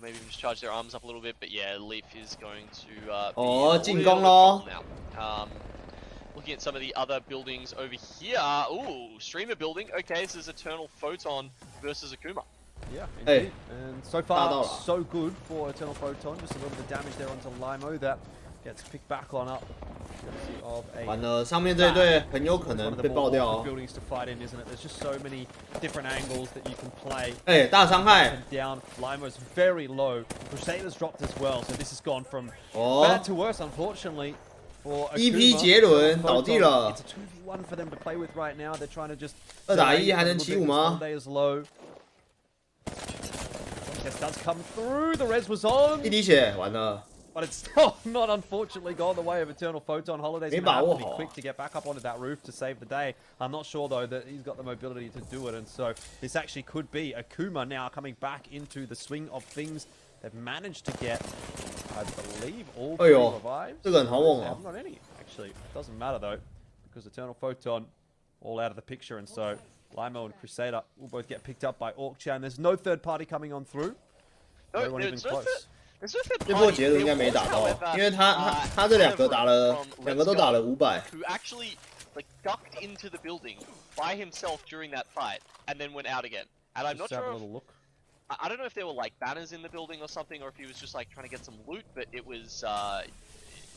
Maybe just charge their arms up a little bit, but yeah, Leaf is going to be 进攻咯 now. Looking at some of the other buildings over here. Ooh, streamer building. Okay, this is Eternal Photon versus Akuma. Yeah, indeed. And so far, so good for Eternal Photon. Just a little bit of damage there onto Limo that gets picked back on up. 完了，上面这一队很有可能被爆掉哦。 Buildings to fight in, isn't it? There's just so many different angles that you can play. 哎，大伤害。 Down, Limo's very low. Crusader's dropped as well, so this has gone from bad to worse, unfortunately. For EP 杰伦倒地了。 It's a 2v1 for them to play with right now. They're trying to just 2打1还能75吗？ Is low. Yes, does come through. The res was on. 一滴血，完了。 But it's still not, unfortunately, gone the way of Eternal Photon. Holiday's going to have to be quick to get back up onto that roof to save the day. I'm not sure, though, that he's got the mobility to do it. And so this actually could be Akuma now coming back into the swing of things. They've managed to get, I believe, all 3 revives. 这个很好用 Not any, actually. It doesn't matter, though, because Eternal Photon all out of the picture. And so Limo and Crusader will both get picked up by Orc-chan. There's no third party coming on through. No one even close. 这波杰伦应该没打到，因为他这2个打了，2个都打了500。 Who actually like ducked into the building by himself during that fight and then went out again. And I'm not sure. I don't know if there were like banners in the building or something, or if he was just like trying to get some loot. But it was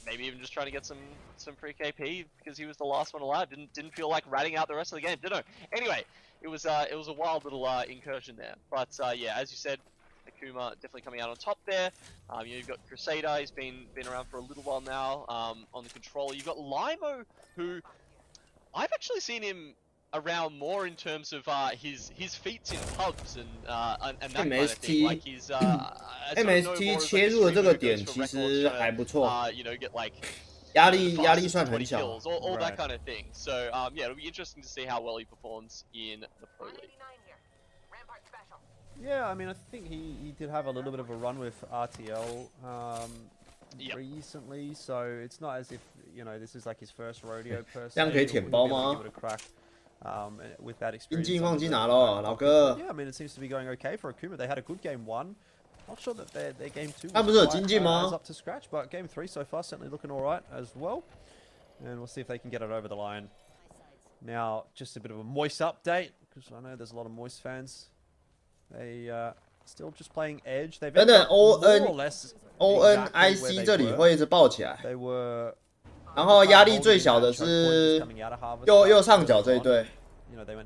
maybe even just trying to get some free KP because he was the last one alive. Didn't feel like ratting out the rest of the game. Don't know. Anyway, it was a wild little incursion there. But yeah, as you said. Akuma definitely coming out on top there. You know, you've got Crusader, he's been around for a little while now on the controller. You've got Limo, who I've actually seen him around more in terms of his feats in pubs and that kind of thing. Like he's MST 切入的这个点其实还不错。You know, get like 压力算很小。 all that kind of thing. So yeah, it'll be interesting to see how well he performs in the Pro League. Yeah, I mean, I think he did have a little bit of a run with RTL recently, so it's not as if, you know, this is like his first rodeo per se. 这样可以舔包吗？ With that experience. 印记忘记拿了，老哥。 Yeah, I mean, it seems to be going okay for Akuma. They had a good game 1. Not sure that their game 2 他不是有精进吗？ was up to scratch, but game 3 so far certainly looking all right as well. And we'll see if they can get it over the line. Now, just a bit of a Moist update, because I know there's a lot of Moist fans. They still just playing Edge. They've more or less ONIC 这里会一直爆起来。 They were 然后压力最小的是右上角这一队，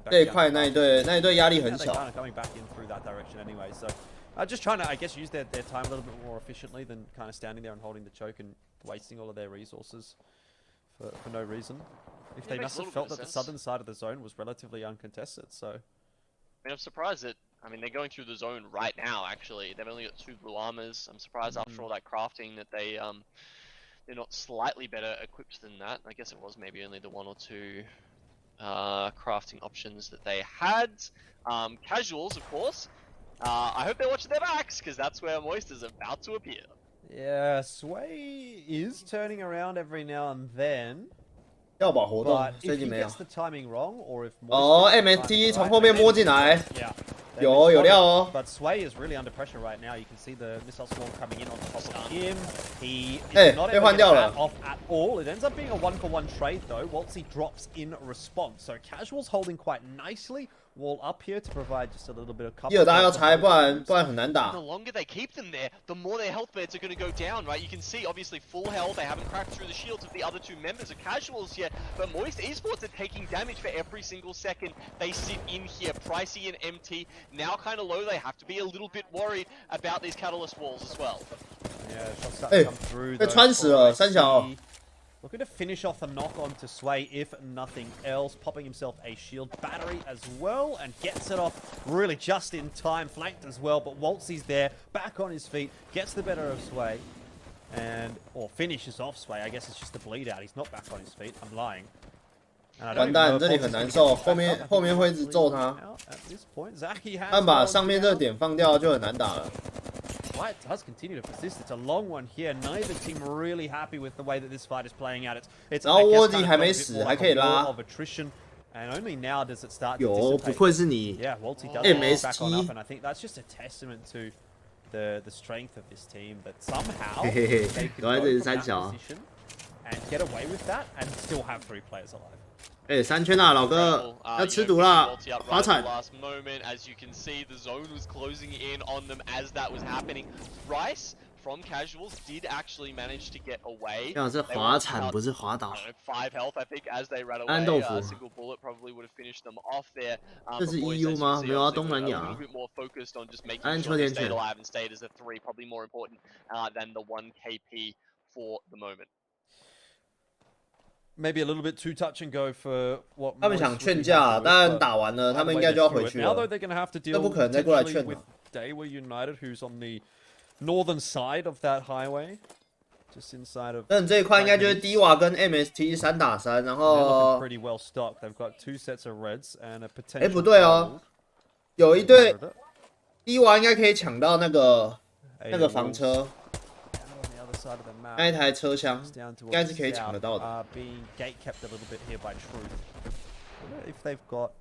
这一块那一队压力很小。 Coming back in through that direction anyway, so just trying to, I guess, use their time a little bit more efficiently than kind of standing there and holding the choke and wasting all of their resources for no reason. If they must have felt that the southern side of the zone was relatively uncontested, so. I mean, I'm surprised that, I mean, they're going through the zone right now, actually. They've only got 2 blue armors. I'm surprised after all that crafting that they're not slightly better equipped than that. I guess it was maybe only the 1 or 2 crafting options that they had. Casuals, of course. I hope they're watching their backs, because that's where Moist is about to appear. Yeah, Sway is turning around every now and then. 要保活动 But 最 if 近 he 没有 gets。the timing wrong, or if 哦 Moist ，MST gets the 从 timing 后面 right, 摸进来， yeah, 有料哦。 But Sway is really under pressure right now. You can see the missile swarm coming in on top of him. He is 哎， not 被 able 换 to 掉 get 了 that。off at all. It ends up being a 1-for-1 trade though. Waltzy drops in response. So Casual's holding quite nicely. Wall up here to provide just a little bit of cover. 第二大要拆，不然很难 And 打 the。longer they keep them there, the more their health beds are going to go down, right? You can see, obviously, full health. They haven't cracked through the shields of the other two members of Casuals yet. But Moist Esports are taking damage for every single second they sit in here. Pricey and MT now kind of low. They have to be a little bit worried about these Catalyst walls as well. Yeah, shots start to come through. 被穿死了，三小。 Looking to finish off the knock on to Sway, if nothing else. Popping himself a shield battery as well, and gets it off really just in time. Flanked as well, but Waltzy's there, back on his feet, gets the better of Sway, or finishes off Sway. I guess it's just a bleed out. He's not back on his feet. I'm lying. 完蛋，这里很难受，后面会一直揍他。他们把上面这个点放掉就很难打了。 Fight does continue to persist. It's a long one here. Neither team really happy with the way that this fight is playing out. It's 然后沃迪还没死，还可以拉。 of attrition, and only now does it start to 有，不愧是你。 Yeah, Waltzy does back on up, and I think that's just a testament to the strength of this team that somehow they can go from that position and get away with that and still have 3 players alive. 哎，3圈啊，老哥，要吃毒了，滑铲。 Last moment, as you can see, the zone was closing in on them as that was happening. Rice from Casuals did actually manage to get away. 这是滑铲，不是滑倒。 5 health, I think, as they ran away. 安豆腐。 Single bullet probably would have finished them off there. 这是 EU 吗？没有啊，东南亚。 A little bit more focused on just making sure they stayed alive and stayed as a 3, probably more important than the 1 KP for the moment. Maybe a little bit too touch and go for what 他们想劝架，但打完了，他们应该就要回去了。 Now though, they're going to have to deal with Daewoo United, who's on the northern side of that highway, just inside of. 但这一块应该就是 D 瓦跟 MST 3打3，然后 pretty well stocked. They've got 2 sets of reds and a potential. 哎，不对哦，有一队 D 瓦应该可以抢到那个房车。 那一台车厢应该是可以抢得到的。Being gate kept a little bit here by Truth. If they've got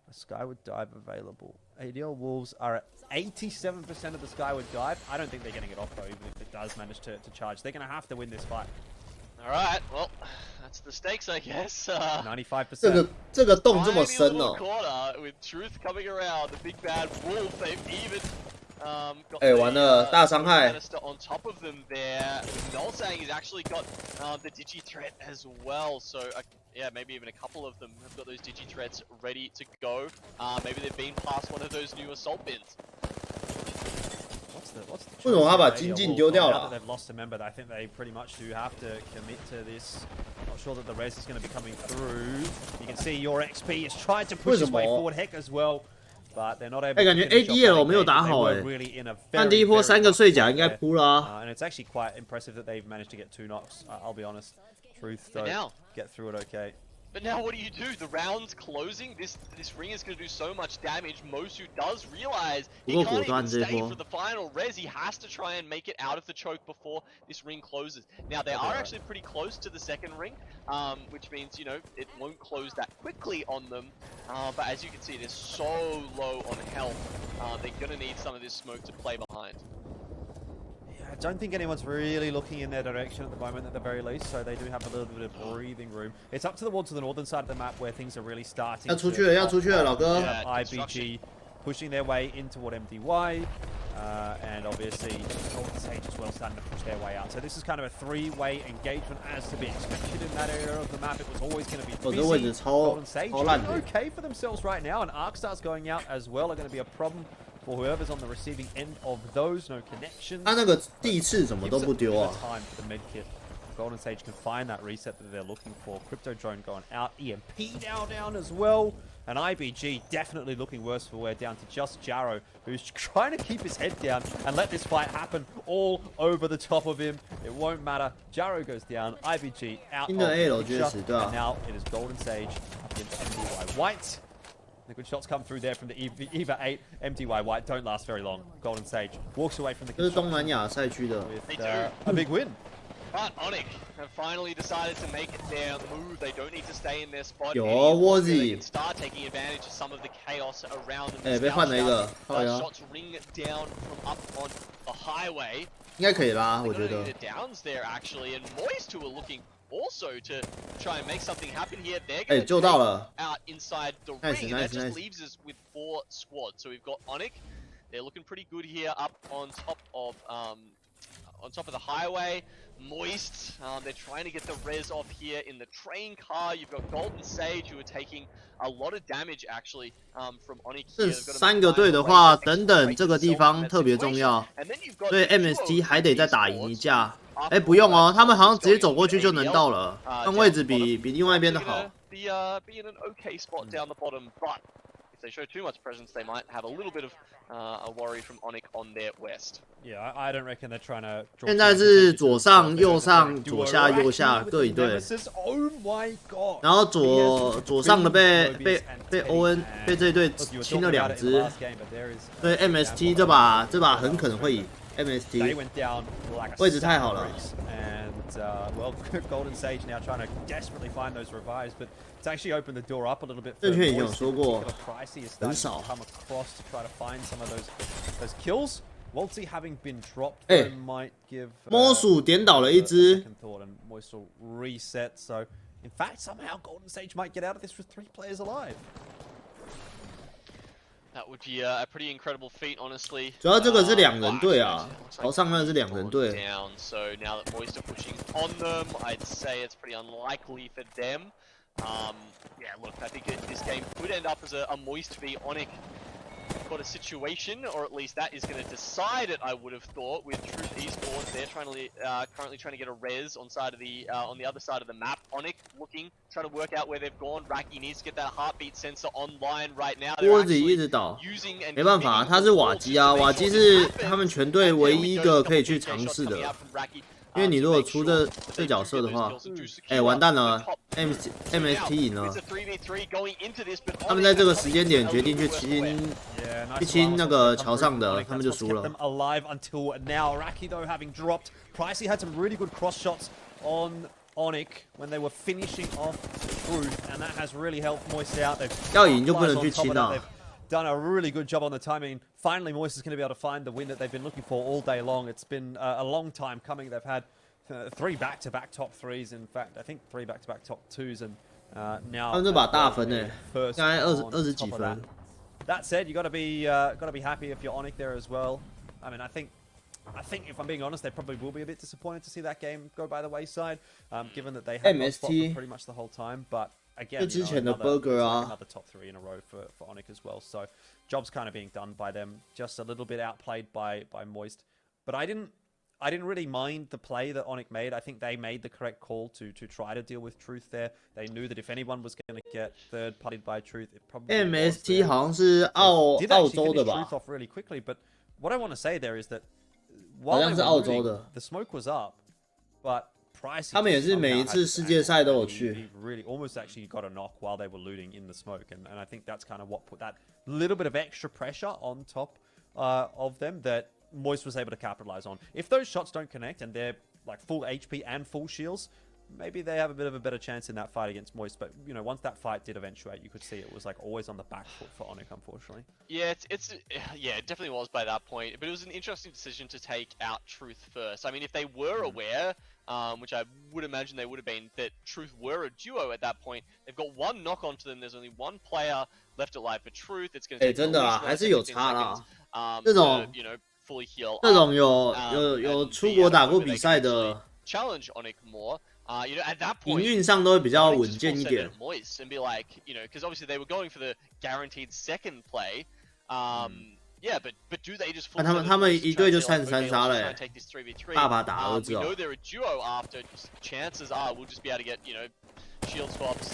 a Skyward Dive available, ADL Wolves are at 87% of the Skyward Dive. I don't think they're getting it off though, even if it does manage to charge. They're going to have to win this fight. All right, well, that's the stakes, I guess. 95%. 这个洞这么深哦。 With Truth coming around, the big bad wolf. They've even. 哎，完了，大伤害。 On top of them there, Nolsang has actually got the Digi threat as well. So yeah, maybe even a couple of them have got those Digi threats ready to go. Maybe they've been past one of those new assault bins. 为什么他把金镜丢掉了 ？They've lost a member. I think they pretty much do have to commit to this. Not sure that the res is going to be coming through. You can see your XP has tried to push his way forward. Heck as well. But they're not able 哎，感觉 ADL 没有打好哎，但第一波3个碎甲应该扑了啊。 And it's actually quite impressive that they've managed to get 2 knocks. I'll be honest. Truth though, get through it okay. But now what do? The round's closing. This ring is going to do so much damage. Mosu does realize he can't even stay for the final res. He has to try and make it out of the choke before this ring closes. Now they are actually pretty close to the second ring, which means, you know, it won't close that quickly on them. But as you can see, they're so low on health. They're going to need some of this smoke to play behind. I don't think anyone's really looking in their direction at the moment at the very least, so they do have a little bit of breathing room. It's up to the wall to the northern side of the map where things are really starting to... 要出去了，老哥。 IBG pushing their way in toward MDY, and obviously Golden Sage as well starting to push their way out. So this is kind of a 3-way engagement as to be expected in that area of the map. It was always going to be busy. Golden Sage doing okay for themselves right now, and Arcstars going out as well are going to be a problem for whoever's on the receiving end of those. No connections. 他那个地刺怎么都不丢啊 time for the med kit. Golden Sage can find that reset that they're looking for. Crypto Drone going out. EMP now down as well. And IBG definitely looking worse for wear, down to just Jarrow, who's trying to keep his head down and let this fight happen all over the top of him. It won't matter. Jarrow goes down. IBG out of the picture. And now it is Golden Sage against MDY White. The good shots come through there from the Eva 8. MTY White don't last very long. Golden Sage walks away from the 这是东南亚赛区的。 with a big win. But Onyx have finally decided to make their move. They don't need to stay in their spot. 有 anymore. They Wozzy can start taking advantage of some of the chaos around them. 哎，被换了一个，靠呀， Shots ring down from up on the highway. 应该可以啦，我觉 They 得 got the downs there actually, and Moist who are looking also to try and make something happen here. They're 哎， going 救 to 到了， out inside the Nice, ring, and nice, that just nice. leaves us with 4 squads. So we've got Onyx. They're looking pretty good here up on top of the highway. Moist, they're trying to get the res off here in the train car. You've got Golden Sage who are taking a lot of damage actually from Onyx. 这3个队的话，等等这个地方特别重要，所以 MST 还得再打赢一架。哎，不用哦，他们好像直接走过去就能到了，但位置比另外一边的好。Be in an okay spot down the bottom, but if they show too much presence, they might have a little bit of a worry from Onyx on their west. Yeah, I don't reckon they're trying to. 现在是左上、右上、左下、右下各一队， Oh my god! 然后左上的被欧恩被这一队清了2只，所以 MST 这把很可能会赢 MST， 位置太好了。 Well, Golden Sage now trying to desperately find those revives, but it's actually opened the door up a little bit. 这圈已经有说过， Pricey is 很 starting 少 to。come across to try to find some of those kills. Waltzy having been dropped, 哎 might give 摸鼠点倒了一只， second thought, and Moist will reset. So, in fact, somehow Golden Sage might get out of this with 3 players alive. That would be a pretty incredible feat, honestly. 主要这个是2人队啊，朝上那是2人队。 Down. So now that Moist are pushing on them, I'd say it's pretty unlikely for them. Yeah, look, I think this game could end up as a Moist v Onyx got a situation, or at least that is going to decide it. I would have thought with Truth Esports, they're currently trying to get a res on the other side of the map. Onyx trying to work out where they've gone. Raki needs to get that heartbeat sensor online right now. 波子一直倒，没办法，他是瓦基啊，瓦基是他们全队唯一一个可以去尝试的。因为你如果出这角色的话，哎，完蛋了 ，MST 赢了。他们在这个时间点决定去清那个桥上的，他们就输了。Alive until now. Raki though having dropped. Pricey had some really good cross shots on Onyx when they were finishing off Truth, and that has really helped Moist out. 要赢就不能去清啊。 Done a really good job on the timing. Finally, Moist is going to be able to find the win that they've been looking for all day long. It's been a long time coming. They've had 3 back-to-back top 3s. In fact, I think 3 back-to-back top 2s, and now. 他们这把大分呢，刚才20几分。 That said, you got to be happy if you're Onyx there as well. I mean, I think if I'm being honest, they probably will be a bit disappointed to see that game go by the wayside, given that they had MST pretty much the whole time, but. Again, another top 3 in a row for Onyx as well. So, job's kind of being done by them. Just a little bit outplayed by Moist. But I didn't really mind the play that Onyx made. I think they made the correct call to try to deal with Truth there. They knew that if anyone was going to get third-partied by Truth, it probably MST 好像是澳洲的吧 ？Truth off really quickly. But what I want to say there is that while they were looting, the smoke was up, but 他们也是每一次世界赛都有去。 Really, almost actually got a knock while they were looting in the smoke, and I think that's kind of what put that little bit of extra pressure on top of them that Moist was able to capitalize on. If those shots don't connect and they're like full HP and full shields, maybe they have a bit of a better chance in that fight against Moist. But you know, once that fight did eventuate, you could see it was like always on the back foot for Onyx, unfortunately. Yeah, it definitely was by that point. But it was an interesting decision to take out Truth first. I mean, if they were aware, which I would imagine they would have been, that Truth were a duo at that point, they've got 1 knock onto them. There's only 1 player left alive for Truth. It's going to take 真的啊，还是有差啦。这种 fully heal. 这种有出国打过比赛的 challenge Onyx more. You know, at that point, 营运上都会比较稳健一点。 Moist and be like, you know, because obviously they were going for the guaranteed second play. Yeah, but do they just? 他们一队就33杀了，爸爸打儿子 We know they're a duo after. Chances are we'll just be able to get, you know, shield swaps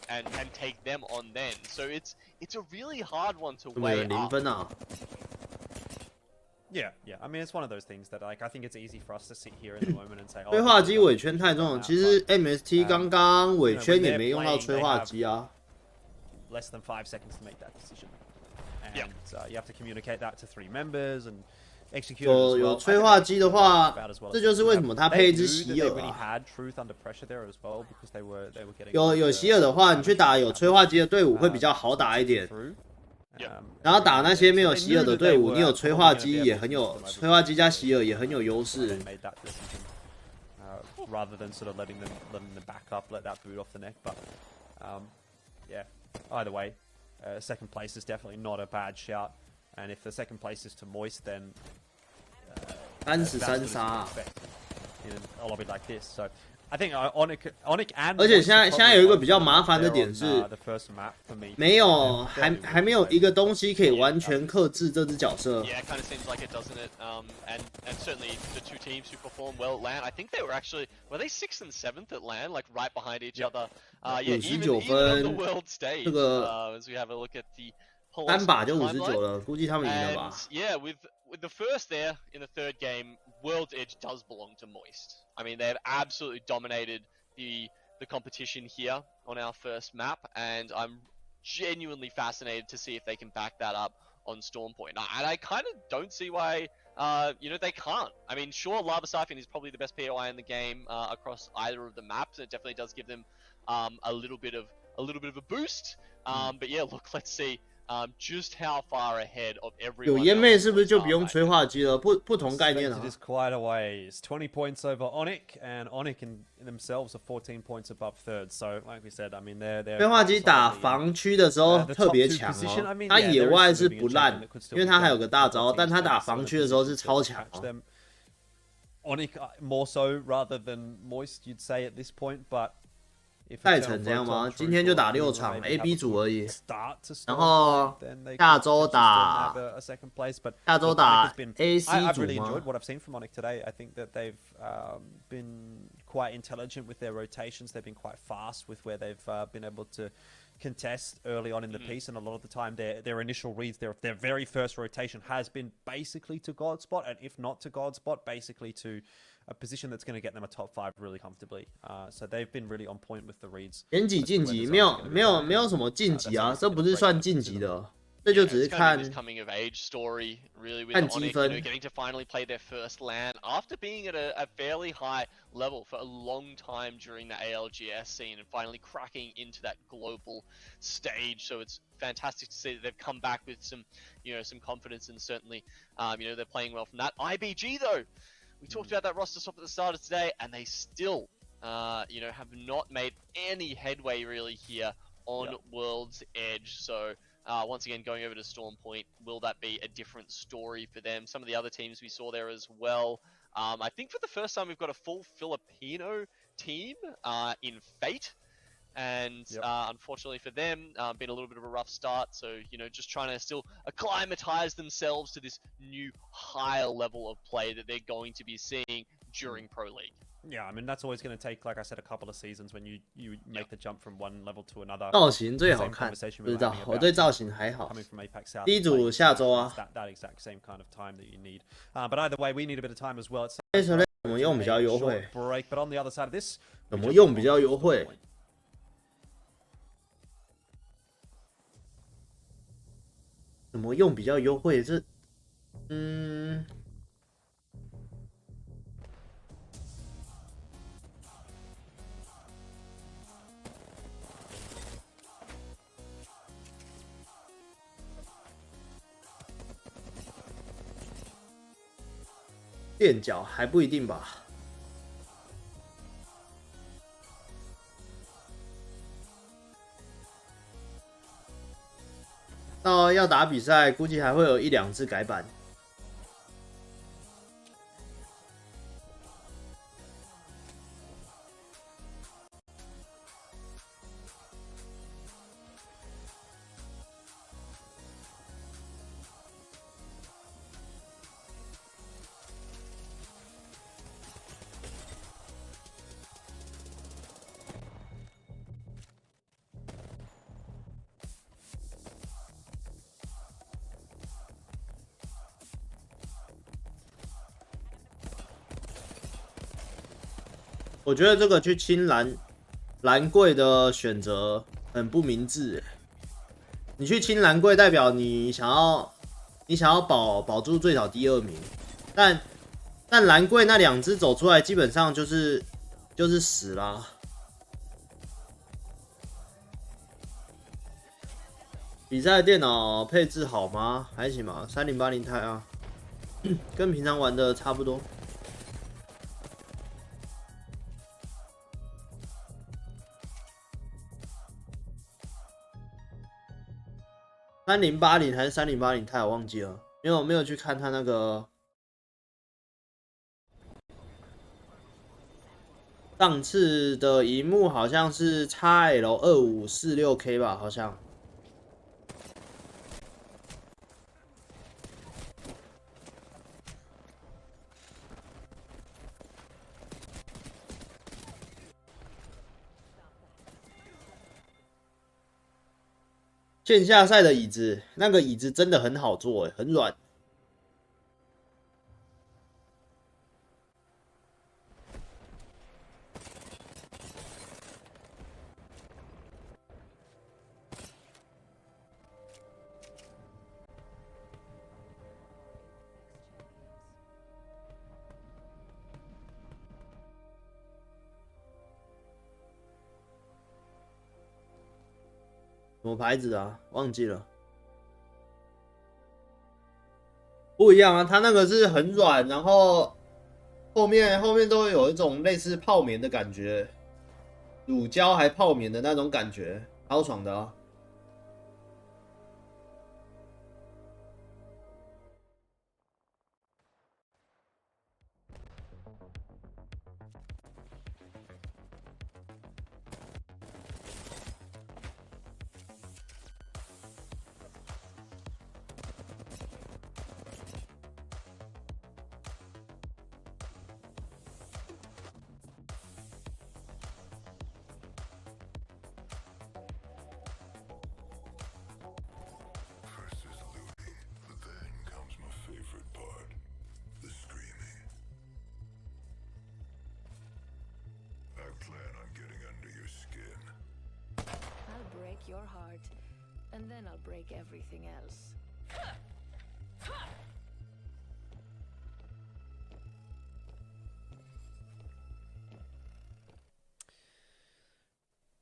and take them on then. So it's a really hard one to weigh up. 分啊。 Yeah. I mean, it's one of those things that like I think it's easy for us to sit here in the moment and say. 催化机尾圈太重了，其实 MST 刚刚尾圈也没用到催化机啊。less than 5 seconds to make that decision. And you have to communicate that to 3 members and execute it as well. 有催化剂的话，这就是为什么他配一只希尔啊。有希尔的话，你去打有催化剂的队伍会比较好打一点。然后打那些没有希尔的队伍，你有催化剂也很有催化剂加希尔也很有优势。Rather than sort of letting them back up, let that boot off the neck. But yeah, either way, second place is definitely not a bad shout. And if the second place is to Moist, then 33杀。In a lobby like this, so I think Onic and 而且现在有一个比较麻烦的点是，没有还没有一个东西可以完全克制这只角色。Yeah, it kind of seems like it, doesn't it? And certainly the 2 teams who performed well at LAN, I think they were actually were they 6th and 7th at LAN, like right behind each other. Yeah, even on the world stage. As we have a look at the 单把就59了，估计他们赢了吧 ？Yeah, with the first there in the 3rd game, World's Edge does belong to Moist. I mean, they've absolutely dominated the competition here on our first map, and I'm genuinely fascinated to see if they can back that up on Stormpoint. And I kind of don't see why, they can't. I mean, sure, Lava Siphon is probably the best POI in the game across either of the maps. It definitely does give them a little bit of a boost. But yeah, look, let's see. Just how far ahead of everyone. 有烟妹是不是就不用催化剂了？不同概念啊。It is quite a ways. 20 points over Onic, and Onic in themselves are 14 points above third. So, like we said, I mean, they're 催化剂打防区的时候特别强哦。他野外是不烂，因为他还有个大招，但他打防区的时候是超强哦。Onic more so rather than Moist, you'd say at this point, but 赛程这样吗？今天就打6场 ，A、B 组而已。然后下周打 AC 组 I've really enjoyed what I've seen from Onic today. I think that they've been quite intelligent with their rotations. They've been quite fast with where they've been able to contest early on in the piece, and a lot of the time their initial reads, their very first rotation has been basically to God spot, and if not to God spot, basically to a position that's going to get them a top 5 really comfortably. So they've been really on point with the reads. 前几晋级没有什么晋级啊，这不是算晋级的，这就只是看 coming of age story really with Onic, getting to finally play their first LAN after being at a fairly high level for a long time during the ALGS scene and finally cracking into that global stage. So it's fantastic to see that they've come back with some confidence, and certainly they're playing well from that. IBG though, we talked about that roster swap at the start of today, and they still have not made any headway really here on World's Edge. So once again, going over to Stormpoint, will that be a different story for them? Some of the other teams we saw there as well. I think for the first time we've got a full Filipino team in Fate. And unfortunately for them, been a little bit of a rough start. So, just trying to still acclimatize themselves to this new higher level of play that they're going to be seeing during Pro League. Yeah, I mean, that's always going to take, like I said, a couple of seasons when you make the jump from one level to another. 造型最好看，不知道，我对造型还好。第一组下周啊。That exact same kind of time that you need. But either way, we need a bit of time as well. 怎么用比较优惠 ？Break, but on the other side of this, 怎么用比较优惠？怎么用比较优惠？这，垫脚还不一定吧。到要打比赛，估计还会有1-2次改版。我觉得这个去清蓝柜的选择很不明智，你去清蓝柜，代表你想要保住最少第2名，但蓝柜那2只走出来，基本上就是死啦。比赛的电脑配置好吗？还行吧，3080 钛啊，跟平常玩的差不多。3080还是3080钛，我忘记了，因为我没有去看他那个上次的萤幕，好像是 XL2546K 吧，好像。线下赛的椅子，那个椅子真的很好坐，很软。什么牌子啊？忘记了。不一样啊，它那个是很软，然后后面都会有一种类似泡棉的感觉，乳胶还泡棉的那种感觉，超爽的啊！Your heart, and then I'll break everything else.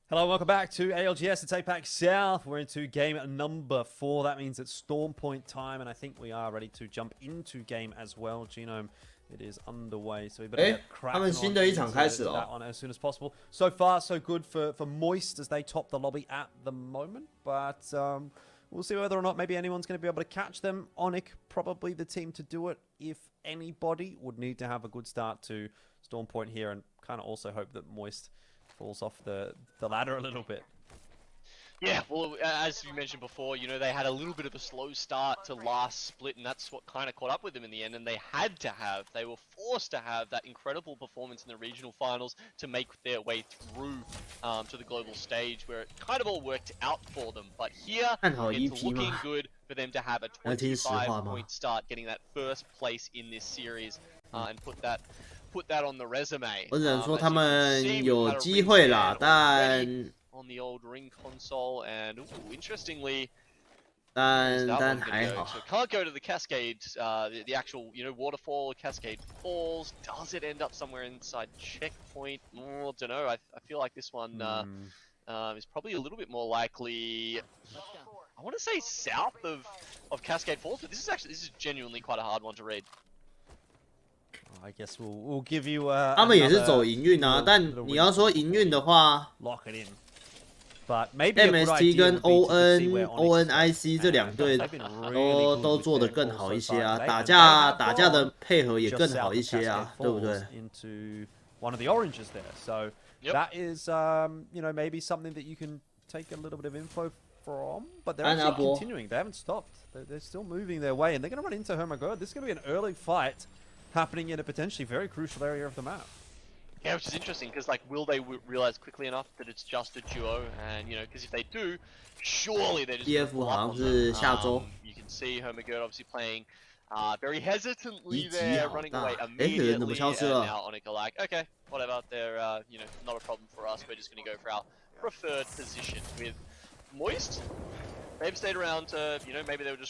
Hello, welcome back to ALGS. It's APAC South. We're into game number 4. That means it's Storm Point time, and I think we are ready to jump into game as well. Genome, it is underway, so we better get cracking on that one as soon as possible. So far, so good for Moist as they top the lobby at the moment, but we'll see whether or not maybe anyone's going to be able to catch them. Onyx, probably the team to do it. If anybody, would need to have a good start to Storm Point here, and kind of also hope that Moist falls off the ladder a little bit. Yeah, well, as you mentioned before, you know, they had a little bit of a slow start to last split, and that's what kind of caught up with them in the end, and they were forced to have that incredible performance in the regional finals to make their way through to the global stage, where it kind of all worked out for them. But here, it's looking good for them to have a 25-point start, getting that first place in this series, and put that on the resume. 我只能说他们有机会啦，但 on the old ring console, and interestingly, 但还好。 So can't go to the cascade, the actual, you know, waterfall, cascade falls. Does it end up somewhere inside checkpoint? Oh, don't know. I feel like this one is probably a little bit more likely. I want to say south of Cascade Falls, but this is genuinely quite a hard one to read. I guess we'll give you. 他们也是走营运啊，但你要说营运的话 ，lock it in. But maybe MST 跟 ONIC 这2队都做得更好一些啊，打架的配合也更好一些啊，对不对？ Into one of the oranges there, so that is you know, maybe something that you can take a little bit of info from. But they're actually continuing. They haven't stopped. They're still moving their way, and they're going to run into Hermagod. This is going to be an early fight happening in a potentially very crucial area of the map. Yeah, which is interesting, because, like, will they realize quickly enough that it's just a duo? And, you know, because if they do, surely they're just going to pull up on them. You can see Hermagod obviously playing very hesitantly there, running away immediately, and now Onyx are like, okay, whatever, they're, you know, not a problem for us, we're just going to go for our preferred position with Moist. they've stayed around to, you know, maybe they were just